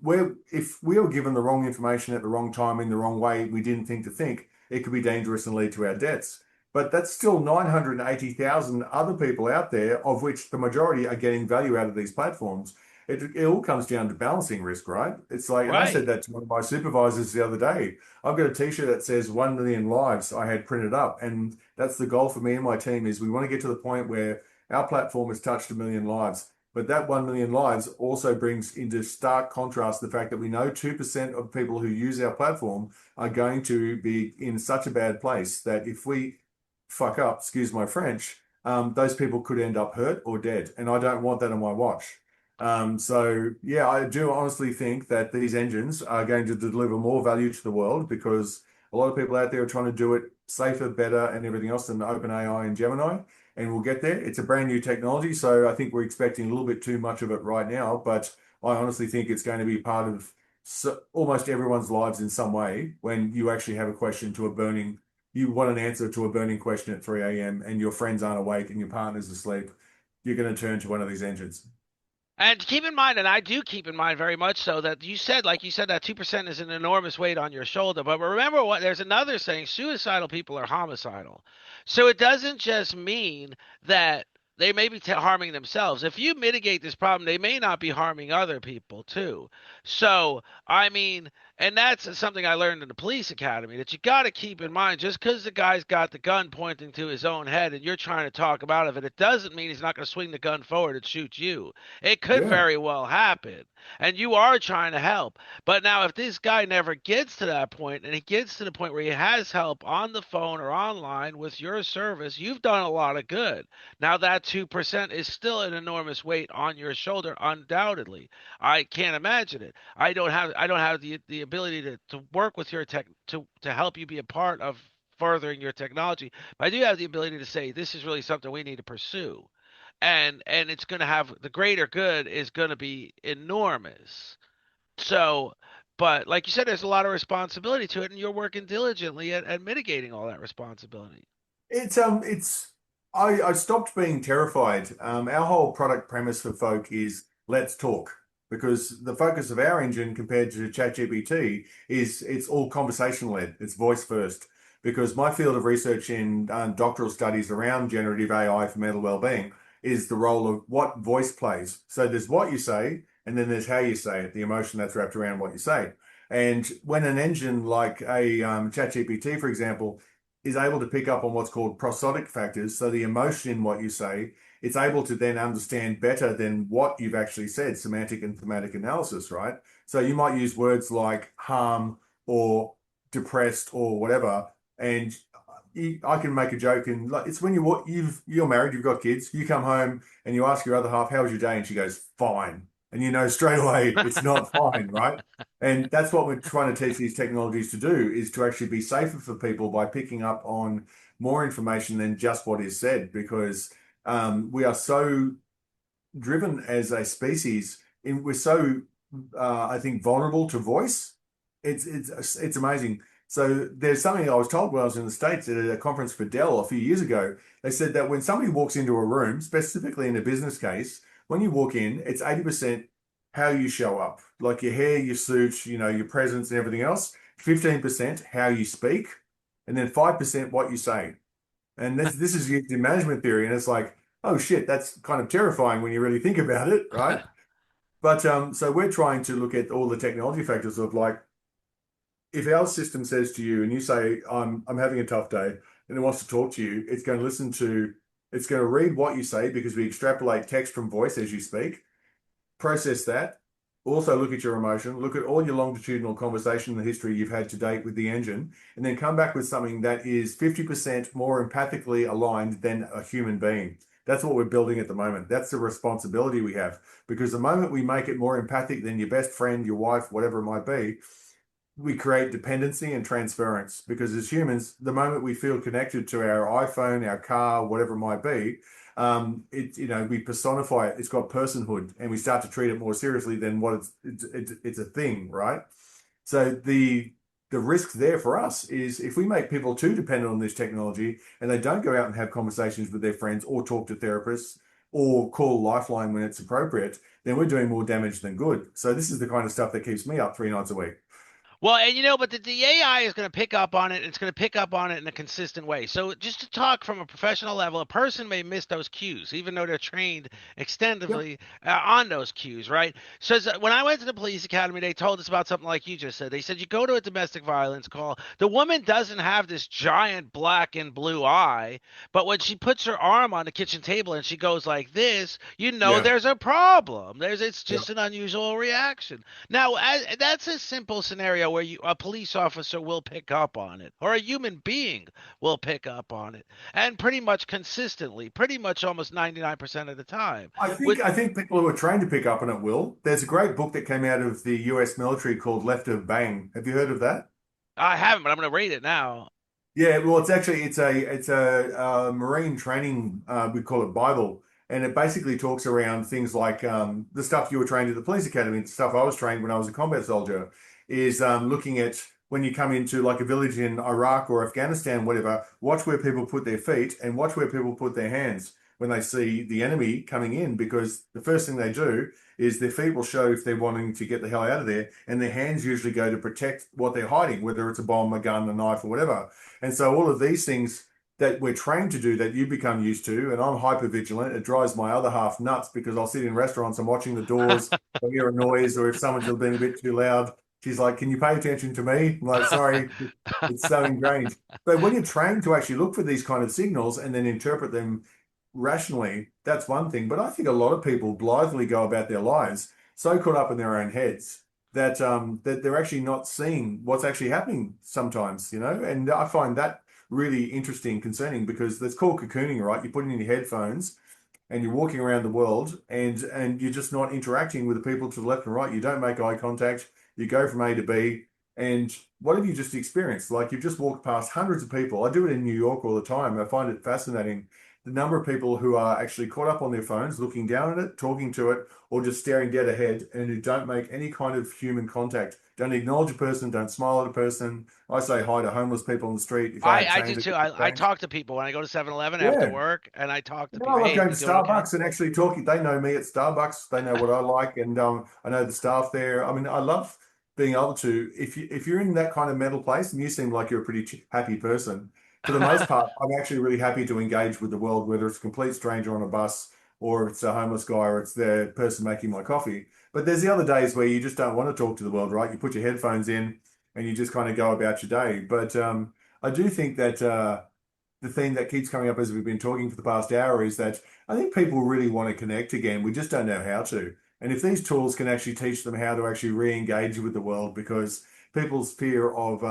where if we were given the wrong information at the wrong time in the wrong way, we didn't think to think, it could be dangerous and lead to our deaths. But that's still 980,000 other people out there, of which the majority are getting value out of these platforms. It all comes down to balancing risk, right? It's like, and I said right. that to one of my supervisors the other day. I've got a t-shirt that says 1 million lives I had printed up. And that's the goal for me and my team is we want to get to the point where our platform has touched 1 million lives. But that 1 million lives also brings into stark contrast the fact that we know 2% of people who use our platform are going to be in such a bad place that if we fuck up, excuse my French, those people could end up hurt or dead. And I don't want that on my watch. So yeah, I do honestly think that these engines are going to deliver more value to the world because a lot of people out there are trying to do it safer, better, and everything else than OpenAI and Gemini, and we'll get there. It's a brand new technology, so I think we're expecting a little bit too much of it right now, but I honestly think it's going to be part of almost everyone's lives in some way when you actually have a question to you want an answer to a burning question at 3 a.m. and your friends aren't awake and your partner's asleep, you're going to turn to one of these engines. And keep in mind, and I do keep in mind very much so that like you said, that 2% is an enormous weight on your shoulder. But remember what, there's another saying, suicidal people are homicidal. So it doesn't just mean that they may be harming themselves. If you mitigate this problem, they may not be harming other people too. So, I mean, and that's something I learned in the police academy that you got to keep in mind. Just because the guy's got the gun pointing to his own head and you're trying to talk him out of it, it doesn't mean he's not going to swing the gun forward and shoot you. It could Yeah. very well happen. And you are trying to help. But now, if this guy never gets to that point and he gets to the point where he has help on the phone or online with your service, you've done a lot of good. Now, that 2% is still an enormous weight on your shoulder, undoubtedly. I can't imagine it. I don't have the ability to work with your tech to help you be a part of furthering your technology. But I do have the ability to say this is really something we need to pursue, and it's going to have the greater good is going to be enormous. So, but like you said, there's a lot of responsibility to it, and you're working diligently at mitigating all that responsibility. It's I stopped being terrified. Our whole product premise for folk is let's talk because the focus of our engine compared to ChatGPT is it's all conversation led. It's voice first. Because my field of research in doctoral studies around generative AI for mental well-being is the role of what voice plays. So there's what you say, and then there's how you say it, the emotion that's wrapped around what you say. And when an engine like a ChatGPT, for example, is able to pick up on what's called prosodic factors. So the emotion in what you say, it's able to then understand better than what you've actually said, semantic and thematic analysis, right? So you might use words like harm or depressed or whatever, and I can make a joke and like it's when you're married, you've got kids, you come home and you ask your other half, "How was your day?" and she goes, "Fine," and you know straight away it's not fine, right? And that's what we're trying to teach these technologies to do is to actually be safer for people by picking up on more information than just what is said, because we are so driven as a species, we're so I think vulnerable to voice. It's amazing. So there's something I was told when I was in the States at a conference for Dell a few years ago. They said that when somebody walks into a room, specifically in a business case, when you walk in, it's 80% how you show up, like your hair, your suit, your presence and everything else. 15% how you speak, and then 5% what you say. And this is used in management theory, and it's like, oh shit, that's kind of terrifying when you really think about it, right? But so we're trying to look at all the technology factors of like, if our system says to you and you say, I'm having a tough day, and it wants to talk to you, it's going to read what you say because we extrapolate text from voice as you speak, process that, also look at your emotion, look at all your longitudinal conversation, the history you've had to date with the engine, and then come back with something that is 50% more empathically aligned than a human being. That's what we're building at the moment. That's the responsibility we have. Because the moment we make it more empathic than your best friend, your wife, whatever it might be, we create dependency and transference. Because as humans, the moment we feel connected to our iPhone, our car, whatever it might be, we personify it. It's got personhood, and we start to treat it more seriously than what it's a thing, right? So the risk there for us is if we make people too dependent on this technology and they don't go out and have conversations with their friends or talk to therapists or call Lifeline when it's appropriate, then we're doing more damage than good. So this is the kind of stuff that keeps me up 3 nights a week. Well, and but the AI is going to pick up on it. It's going to pick up on it in a consistent way. So, just to talk from a professional level, a person may miss those cues, even though they're trained Yep. extensively on those cues, right? So, when I went to the police academy, they told us about something like you just said. They said you go to a domestic violence call. The woman doesn't have this giant black and blue eye, but when she puts her arm on the kitchen table and she goes like this, Yeah. there's a problem. It's Yeah. just an unusual reaction. Now, that's a simple scenario where a police officer will pick up on it, or a human being will pick up on it, and pretty much consistently, pretty much almost 99% of the time. I With think I think people who are trained to pick up on it will. There's a great book that came out of the US military called Left of Bang. Have you heard of that? I haven't, but I'm going to rate it now. Yeah, well, it's a Marine training. We call it Bible, And it basically talks around things like the stuff you were trained at the police academy, the stuff I was trained when I was a combat soldier, is looking at when you come into like a village in Iraq or Afghanistan, whatever, watch where people put their feet and watch where people put their hands when they see the enemy coming in, because the first thing they do is their feet will show if they're wanting to get the hell out of there, and their hands usually go to protect what they're hiding, whether it's a bomb, a gun, a knife, or whatever. And so all of these things that we're trained to do that you become used to, and I'm hyper vigilant. It drives my other half nuts because I'll sit in restaurants and watching the doors, I hear a noise, or if someone's being a bit too loud, she's like, "Can you pay attention to me?" I'm like, "Sorry, it's so ingrained." But when you're trained to actually look for these kind of signals and then interpret them rationally, that's one thing. But I think a lot of people blithely go about their lives so caught up in their own heads that they're actually not seeing what's actually happening sometimes, you know. And I find that really interesting, concerning, because that's called cocooning, right? You put in your headphones and you're walking around the world and you're just not interacting with the people to the left and right. You don't make eye contact. You go from A to B. And what have you just experienced? Like you've just walked past hundreds of people. I do it in New York all the time. I find it fascinating the number of people who are actually caught up on their phones, looking down at it, talking to it, or just staring dead ahead, and who don't make any kind of human contact. Don't acknowledge a person, don't smile at a person. I say hi to homeless people on the street if I have I do change. too. I talk to people when I go to 7-Eleven after Yeah. work, and I talk to No, I people. love Hey, going you to doing okay? Starbucks and actually talking. They know me at Starbucks. They know what I like, and I know the staff there. I mean, I love being able to. If you're in that kind of mental place, and you seem like you're a pretty happy person, for the most part, I'm actually really happy to engage with the world, whether it's a complete stranger on a bus or it's a homeless guy or it's the person making my coffee. But there's the other days where you just don't want to talk to the world, right? You put your headphones in and you just kind of go about your day. But I do think that. The theme that keeps coming up as we've been talking for the past hour is that I think people really want to connect again. We just don't know how to. And if these tools can actually teach them how to actually re-engage with the world, because people's fear of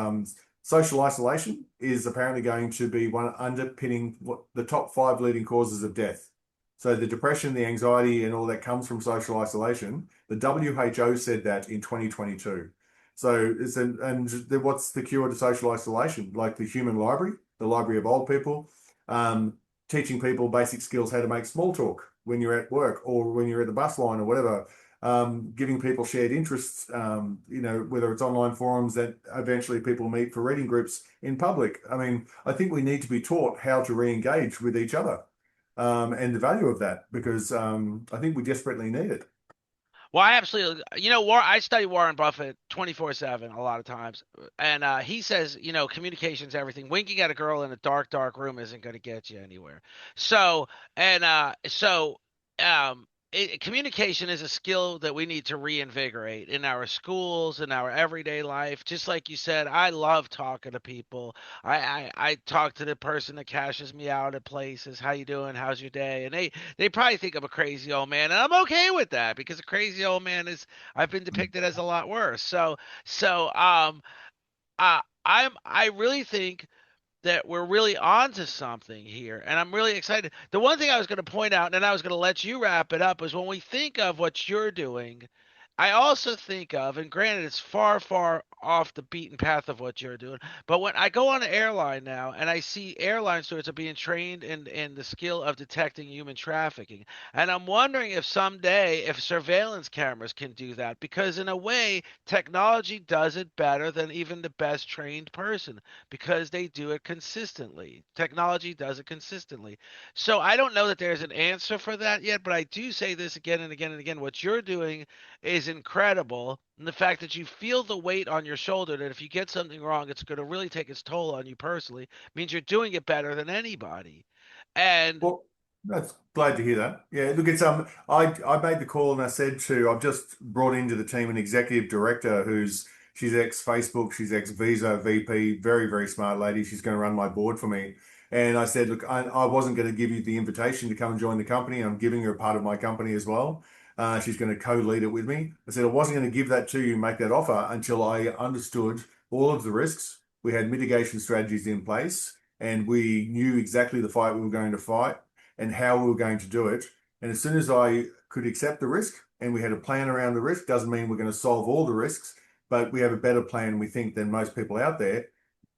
social isolation is apparently going to be one underpinning what the top five leading causes of death. So the depression, the anxiety, and all that comes from social isolation. The WHO said that in 2022. So what's the cure to social isolation? Like the human library, the library of old people, teaching people basic skills how to make small talk when you're at work or when you're at the bus line or whatever, giving people shared interests, whether it's online forums that eventually people meet for reading groups in public. I mean, I think we need to be taught how to re-engage with each other, and the value of that, because I think we desperately need it. Well, I absolutely, I study Warren Buffett 24/7 a lot of times, and he says, communication's everything. Winking at a girl in a dark, dark room isn't going to get you anywhere. So, and um, communication is a skill that we need to reinvigorate in our schools, in our everyday life. Just like you said, I love talking to people. I talk to the person that cashes me out at places. How you doing? How's your day? And they probably think I'm a crazy old man, and I'm okay with that because a crazy old man is I've been depicted as a lot worse. I really think that we're really onto something here, and I'm really excited. The one thing I was going to point out, and then I was going to let you wrap it up, is when we think of what you're doing, I also think of, and granted, it's far, far off the beaten path of what you're doing, but when I go on an airline now and I see airline stewards are being trained in the skill of detecting human trafficking, and I'm wondering if someday, if surveillance cameras can do that, because in a way, technology does it better than even the best trained person because they do it consistently. Technology does it consistently. So I don't know that there's an answer for that yet, but I do say this again and again and again. What you're doing is incredible. And the fact that you feel the weight on your shoulder that if you get something wrong, it's going to really take its toll on you personally means you're doing it better than anybody. And Well, that's glad to hear that. Yeah, look, it's I made the call and I said I've just brought into the team an executive director she's ex Facebook, she's ex Visa VP, very, very smart lady. She's going to run my board for me. And I said, look, I wasn't going to give you the invitation to come and join the company. I'm giving her a part of my company as well. She's going to co-lead it with me. I said I wasn't going to give that to you, make that offer until I understood all of the risks. We had mitigation strategies in place and we knew exactly the fight we were going to fight and how we were going to do it. And as soon as I could accept the risk and we had a plan around the risk, doesn't mean we're going to solve all the risks, but we have a better plan, we think, than most people out there.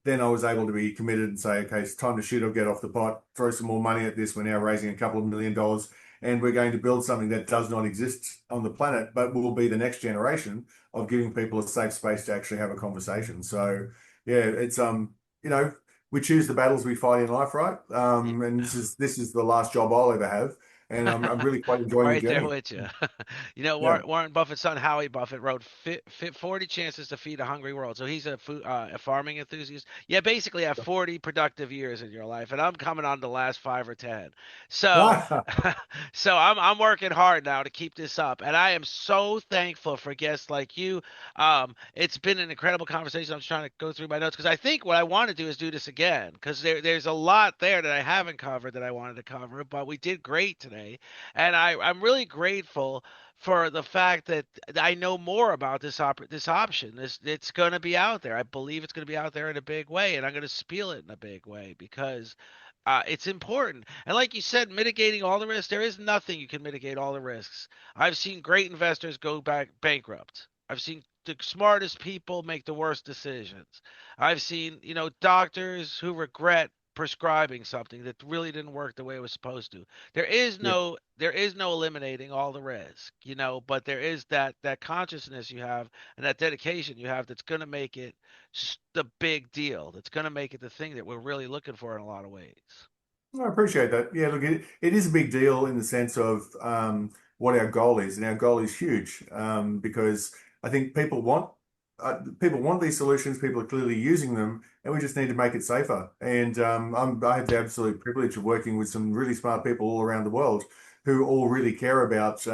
Then I was able to be committed and say, okay, it's time to shoot or get off the pot, throw some more money at this. We're now raising a couple of $1 million. and we're going to build something that does not exist on the planet, but will be the next generation of giving people a safe space to actually have a conversation. So yeah, it's you know, we choose the battles we fight in life, right? And this is the last job I'll ever have, and I'm really quite I'm enjoying the right there journey. with you. You know, Yeah. Warren Buffett's son Howie Buffett wrote 40 chances to feed a hungry world. So he's a farming enthusiast. Yeah, basically have 40 productive years in your life, and I'm coming on the last 5 or 10. So, so I'm working hard now to keep this up, and I am so thankful for guests like you. It's been an incredible conversation. I'm just trying to go through my notes because I think what I want to do is do this again because there's a lot there that I haven't covered that I wanted to cover, but we did great today. And I'm really grateful for the fact that I know more about this option. It's going to be out there. I believe it's going to be out there in a big way, and I'm going to spiel it in a big way because it's important. And like you said, mitigating all the risks. There is nothing you can mitigate all the risks. I've seen great investors go back bankrupt. I've seen the smartest people make the worst decisions. I've seen, doctors who regret prescribing something that really didn't work the way it was supposed to. Yeah. There is no eliminating all the risk, but there is that consciousness you have and that dedication you have that's going to make it the big deal. That's going to make it the thing that we're really looking for in a lot of ways. I appreciate that. Yeah, look, it is a big deal in the sense of what our goal is, and our goal is huge because I think people want these solutions. People are clearly using them, and we just need to make it safer. And I have the absolute privilege of working with some really smart people all around the world who all really care about.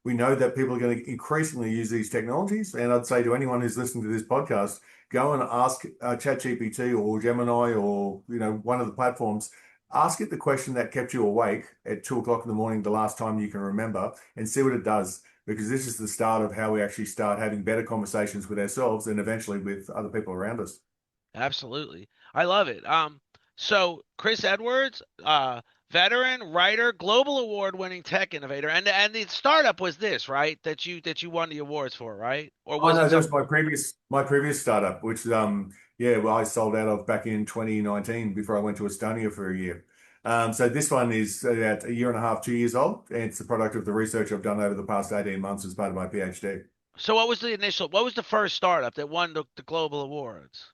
We know that people are going to increasingly use these technologies, and I'd say to anyone who's listening to this podcast, go and ask ChatGPT or Gemini or one of the platforms. Ask it the question that kept you awake at 2 o'clock in the morning the last time you can remember and see what it does. Because this is the start of how we actually start having better conversations with ourselves and eventually with other people around us. Absolutely. I love it. So Chris Edwards, veteran, writer, global award-winning tech innovator, and the startup was this, right? That you won the awards for, right? Or Oh was it no, that some? was my previous startup, which yeah, well, I sold out of back in 2019 before I went to Estonia for a year. So this one is about a year and a half, 2 years old, and it's the product of the research I've done over the past 18 months as part of my PhD. So what was the initial? What was the first startup that won the global awards?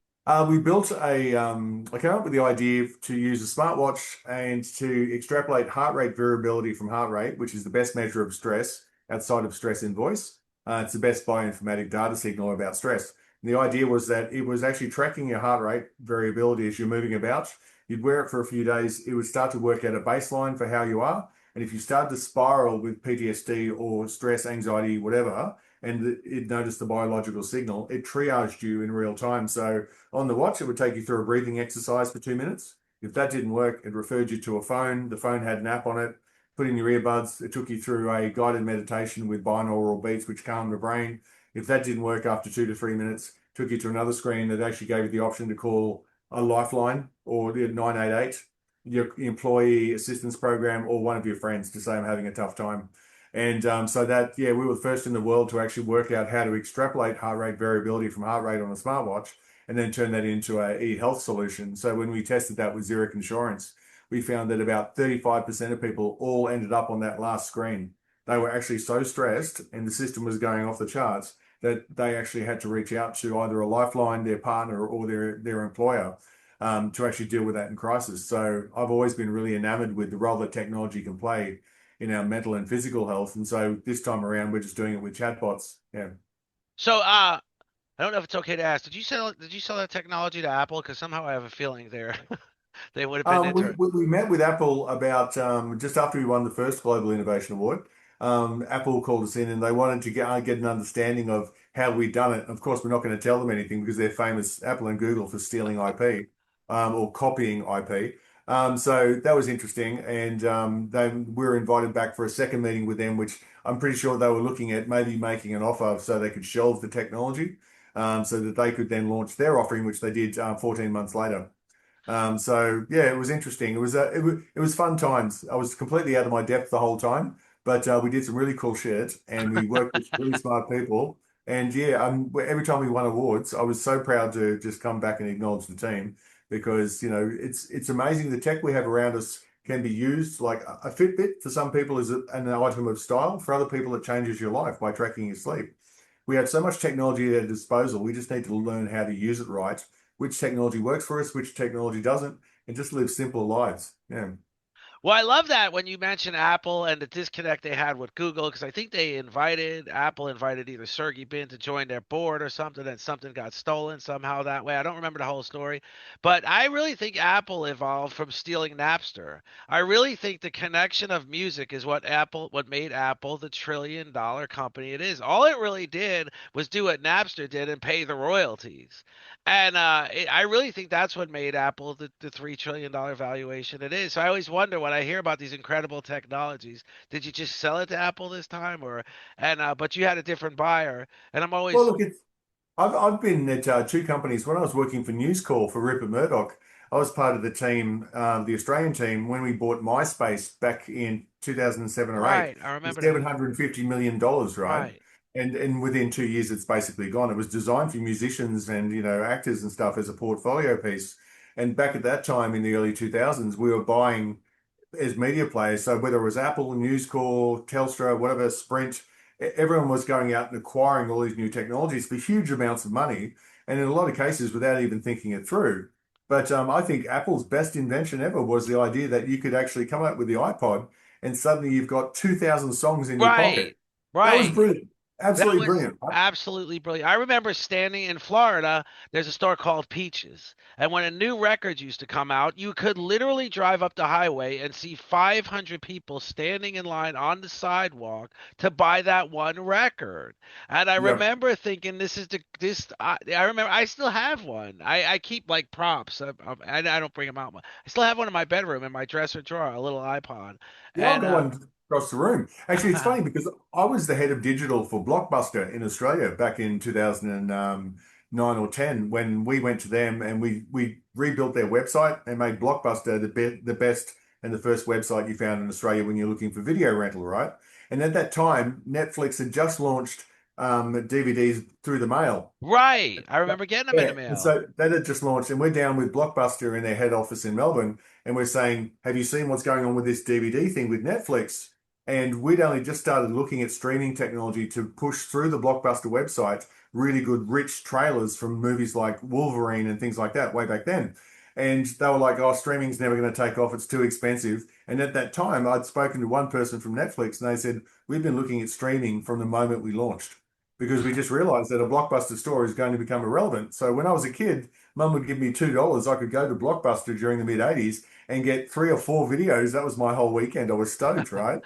We built I came up with the idea to use a smartwatch and to extrapolate heart rate variability from heart rate, which is the best measure of stress outside of stress in voice. It's the best bioinformatic data signal about stress. And the idea was that it was actually tracking your heart rate variability as you're moving about. You'd wear it for a few days, it would start to work out a baseline for how you are. And if you start to spiral with PTSD or stress, anxiety, whatever, and it noticed the biological signal, it triaged you in real time. So on the watch, it would take you through a breathing exercise for 2 minutes. If that didn't work, it referred you to a phone. The phone had an app on it. Put in your earbuds. It took you through a guided meditation with binaural beats, which calmed the brain. If that didn't work after 2 to 3 minutes, took you to another screen that actually gave you the option to call a lifeline or the 988, your employee assistance program, or one of your friends to say, I'm having a tough time. And so that, yeah, we were the first in the world to actually work out how to extrapolate heart rate variability from heart rate on a smartwatch and then turn that into a e-health solution. So when we tested that with Zurich Insurance, we found that about 35% of people all ended up on that last screen. They were actually so stressed and the system was going off the charts that they actually had to reach out to either a lifeline, their partner, or their employer to actually deal with that in crisis. So I've always been really enamored with the role that technology can play in our mental and physical health. And so this time around, we're just doing it with chatbots. Yeah. So I don't know if it's okay to ask. Did you sell that technology to Apple? Because somehow I have a feeling they would have been We, interested. we we met with Apple about just after we won the first Global Innovation Award. Apple called us in and they wanted to get an understanding of how we'd done it. Of course, we're not going to tell them anything because they're famous, Apple and Google, for stealing IP or copying IP. So that was interesting. And we were invited back for a second meeting with them, which I'm pretty sure they were looking at maybe making an offer so they could shelve the technology so that they could then launch their offering, which they did 14 months later. So yeah, it was interesting. It was fun times. I was completely out of my depth the whole time, but we did some really cool shit, and we worked with really smart people. And yeah, every time we won awards, I was so proud to just come back and acknowledge the team because it's amazing the tech we have around us can be used like a Fitbit for some people is an item of style. For other people, it changes your life by tracking your sleep. We have so much technology at our disposal. We just need to learn how to use it right, which technology works for us, which technology doesn't, and just live simple lives. Yeah. Well, I love that when you mention Apple and the disconnect they had with Google, because I think Apple invited either Sergey Brin to join their board or something, and something got stolen somehow that way. I don't remember the whole story, but I really think Apple evolved from stealing Napster. I really think the connection of music is what made Apple the trillion-dollar company it is. All it really did was do what Napster did and pay the royalties. And I really think that's what made Apple the $3 trillion valuation it is. So I always wonder when I hear about these incredible technologies, did you just sell it to Apple this time, or and but you had a different buyer? And I'm Well, always look, I've been at two companies. When I was working for News Corp for Rupert Murdoch, I was part of the team, the Australian team, when we bought MySpace back in 2007 or 8 right. I for remember that. $750 million, right? Right. And within 2 years, it's basically gone. It was designed for musicians and actors and stuff as a portfolio piece. And back at that time in the early 2000s, we were buying as media players. So whether it was Apple, News Corp, Telstra, whatever, Sprint, everyone was going out and acquiring all these new technologies for huge amounts of money, and in a lot of cases without even thinking it through. But I think Apple's best invention ever was the idea that you could actually come up with the iPod and suddenly you've got 2,000 songs in your Right. pocket. That was Right. brilliant. That Absolutely was brilliant. Right? absolutely brilliant. I remember standing in Florida. There's a store called Peaches. And when a new record used to come out, you could literally drive up the highway and see 500 people standing in line on the sidewalk to buy that one record. And I Yep. remember thinking, this is the this. I remember I still have one. I keep like props. I don't bring them out. I still have one in my bedroom in my dresser drawer, a little iPod. Yeah, I've And got one across the room. Actually, it's funny because I was the head of digital for Blockbuster in Australia back in 2009 or 10 when we went to them and we rebuilt their website and made Blockbuster the best and the first website you found in Australia when you're looking for video rental, right? And at that time, Netflix had just launched DVDs through the mail. right, I remember getting them in Yeah, the and mail. so that had just launched, and we're down with Blockbuster in their head office in Melbourne, and we're saying, "Have you seen what's going on with this DVD thing with Netflix?" And we'd only just started looking at streaming technology to push through the Blockbuster website really good, rich trailers from movies like Wolverine and things like that way back then. And they were like, "Oh, streaming's never going to take off; it's too expensive." And at that time, I'd spoken to one person from Netflix, and they said, "We've been looking at streaming from the moment we launched." Because we just realized that a Blockbuster store is going to become irrelevant. So when I was a kid, Mum would give me $2. I could go to Blockbuster during the mid 80s and get 3 or 4 videos. That was my whole weekend. I was stoked, right?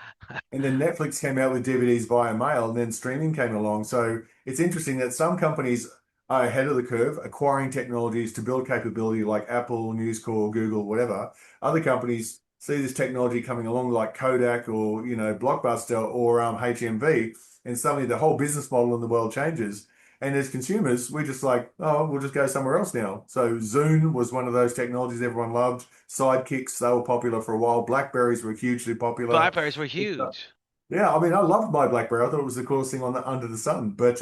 And then Netflix came out with DVDs via mail, and then streaming came along. So it's interesting that some companies are ahead of the curve, acquiring technologies to build capability like Apple, News Corp, Google, whatever. Other companies see this technology coming along like Kodak or, Blockbuster or HMV, and suddenly the whole business model in the world changes. And as consumers, we're just like, oh, we'll just go somewhere else now. So Zune was one of those technologies everyone loved. Sidekicks, they were popular for a while. Blackberries were hugely popular. Blackberries were huge. Yeah, I mean, I loved my BlackBerry. I thought it was the coolest thing under the sun. But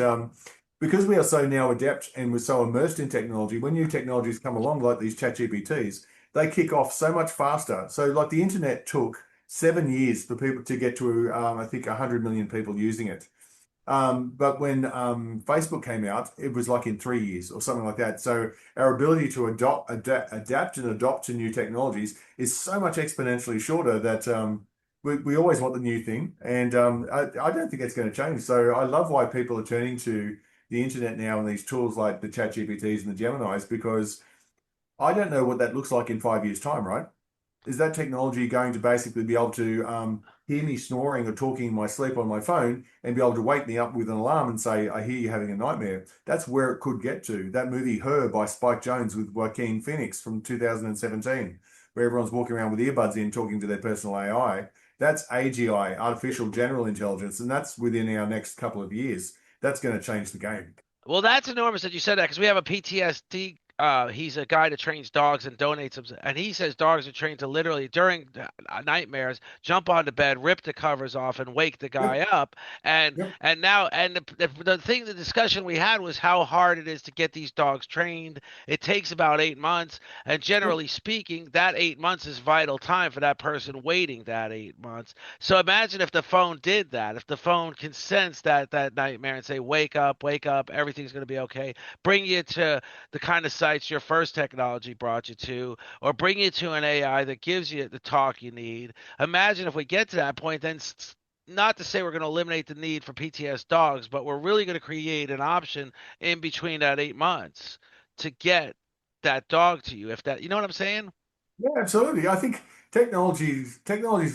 because we are so now adept and we're so immersed in technology, when new technologies come along, like these chat GPTs, they kick off so much faster. So, like the internet took 7 years for people to get to, I think, 100 million people using it. But when Facebook came out, it was like in 3 years or something like that. So our ability to adapt and adopt to new technologies is so much exponentially shorter that we always want the new thing. And I don't think it's going to change. So I love why people are turning to the internet now and these tools like the Chat GPTs and the Geminis, because I don't know what that looks like in 5 years' time, right? Is that technology going to basically be able to hear me snoring or talking in my sleep on my phone and be able to wake me up with an alarm and say, I hear you having a nightmare? That's where it could get to. That movie Her by Spike Jones with Joaquin Phoenix from 2017, where everyone's walking around with earbuds in talking to their personal AI. That's AGI, artificial general intelligence, and that's within our next couple of years. That's going to change the game. Well, that's enormous that you said that because we have a PTSD he's a guy that trains dogs and donates them, and he says dogs are trained to literally during nightmares jump on the bed, rip the covers off, and wake the Yep, guy up. And yep, now the thing, the discussion we had was how hard it is to get these dogs trained. It takes about 8 months, and yep. generally speaking, that 8 months is vital time for that person waiting that 8 months. So imagine if the phone did that, if the phone can sense that nightmare and say, wake up, everything's going to be okay, bring you to the kind of sites your first technology brought you to, or bring you to an AI that gives you the talk you need. Imagine if we get to that point, then not to say we're going to eliminate the need for PTS dogs, but we're really going to create an option in between that 8 months to get that dog to you. If that, you know what I'm saying? Yeah, absolutely. I think technologies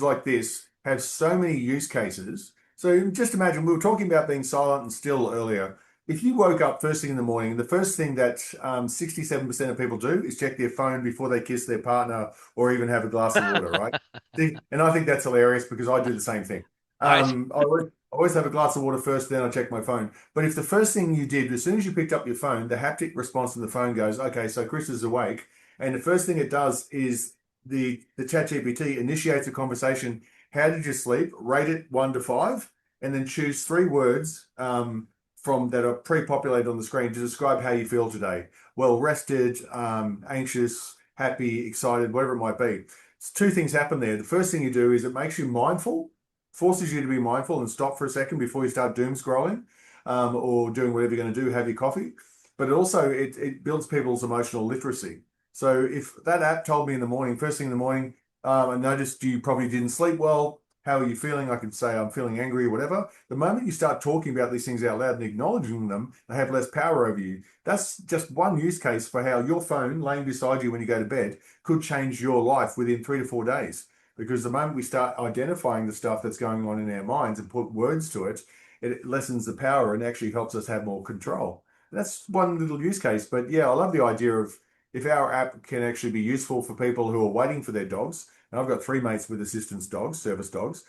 like this have so many use cases. So just imagine we were talking about being silent and still earlier. If you woke up first thing in the morning, the first thing that 67% of people do is check their phone before they kiss their partner or even have a glass of water, right? And I think that's hilarious because I do the same thing. I I always have a glass of water first, then I check my phone. But if the first thing you did, as soon as you picked up your phone, the haptic response from the phone goes, okay, so Chris is awake. And the first thing it does is the ChatGPT initiates a conversation. How did you sleep? Rate it 1 to 5, and then choose 3 words from that are pre-populated on the screen to describe how you feel today. Well rested, anxious, happy, excited, whatever it might be. So two things happen there. The first thing you do is it makes you mindful, forces you to be mindful and stop for a second before you start doom scrolling or doing whatever you're going to do, have your coffee. But it builds people's emotional literacy. So if that app told me in the morning, first thing in the morning, I noticed you probably didn't sleep well. How are you feeling? I could say I'm feeling angry or whatever. The moment you start talking about these things out loud and acknowledging them, they have less power over you. That's just one use case for how your phone laying beside you when you go to bed could change your life within 3 to 4 days. Because the moment we start identifying the stuff that's going on in our minds and put words to it, it lessens the power and actually helps us have more control. That's one little use case. But yeah, I love the idea of if our app can actually be useful for people who are waiting for their dogs, and I've got 3 mates with assistance dogs, service dogs,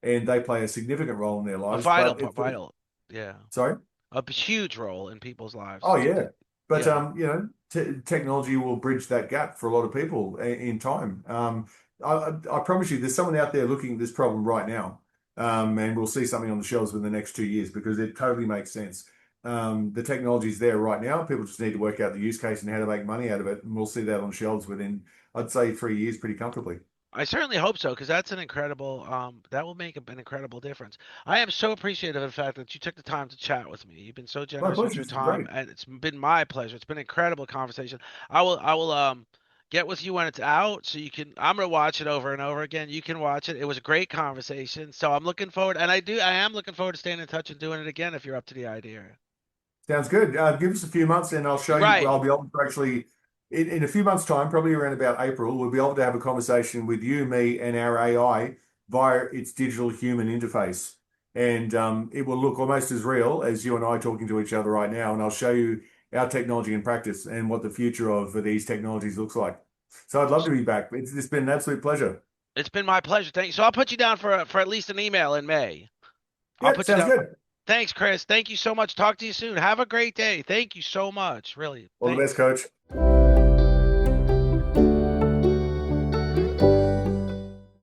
and they play a significant role in their a lives. vital, But if, vital, yeah, sorry, a huge role in people's lives. oh yeah, but Yeah. technology will bridge that gap for a lot of people in time. I promise you, there's someone out there looking at this problem right now, and we'll see something on the shelves within the next 2 years because it totally makes sense. The technology is there right now. People just need to work out the use case and how to make money out of it, and we'll see that on shelves within, I'd say, 3 years pretty comfortably. I certainly hope so, because that's an incredible, that will make an incredible difference. I am so appreciative of the fact that you took the time to chat with me. You've been so My generous with pleasure. your It's been time, great. and it's been my pleasure. It's been an incredible conversation. I will get with you when it's out, so you can. I'm gonna watch it over and over again. You can watch it. It was a great conversation, so I'm looking forward, and I am looking forward to staying in touch and doing it again if you're up to the idea. Sounds good. Give us a few months and I'll show you. Right. I'll be able to actually, in a few months' time, probably around about April, we'll be able to have a conversation with you, me, and our AI via its digital human interface. And it will look almost as real as you and I talking to each other right now. And I'll show you our technology in practice and what the future of these technologies looks like. So I'd love to be back. It's been an absolute pleasure. It's been my pleasure. Thank you. So I'll put you down for at least an email in May. I'll Yep, put you sounds down. good. Thanks, Chris. Thank you so much. Talk to you soon. Have a great day. Thank you so much. Really. All the best, Thanks. coach.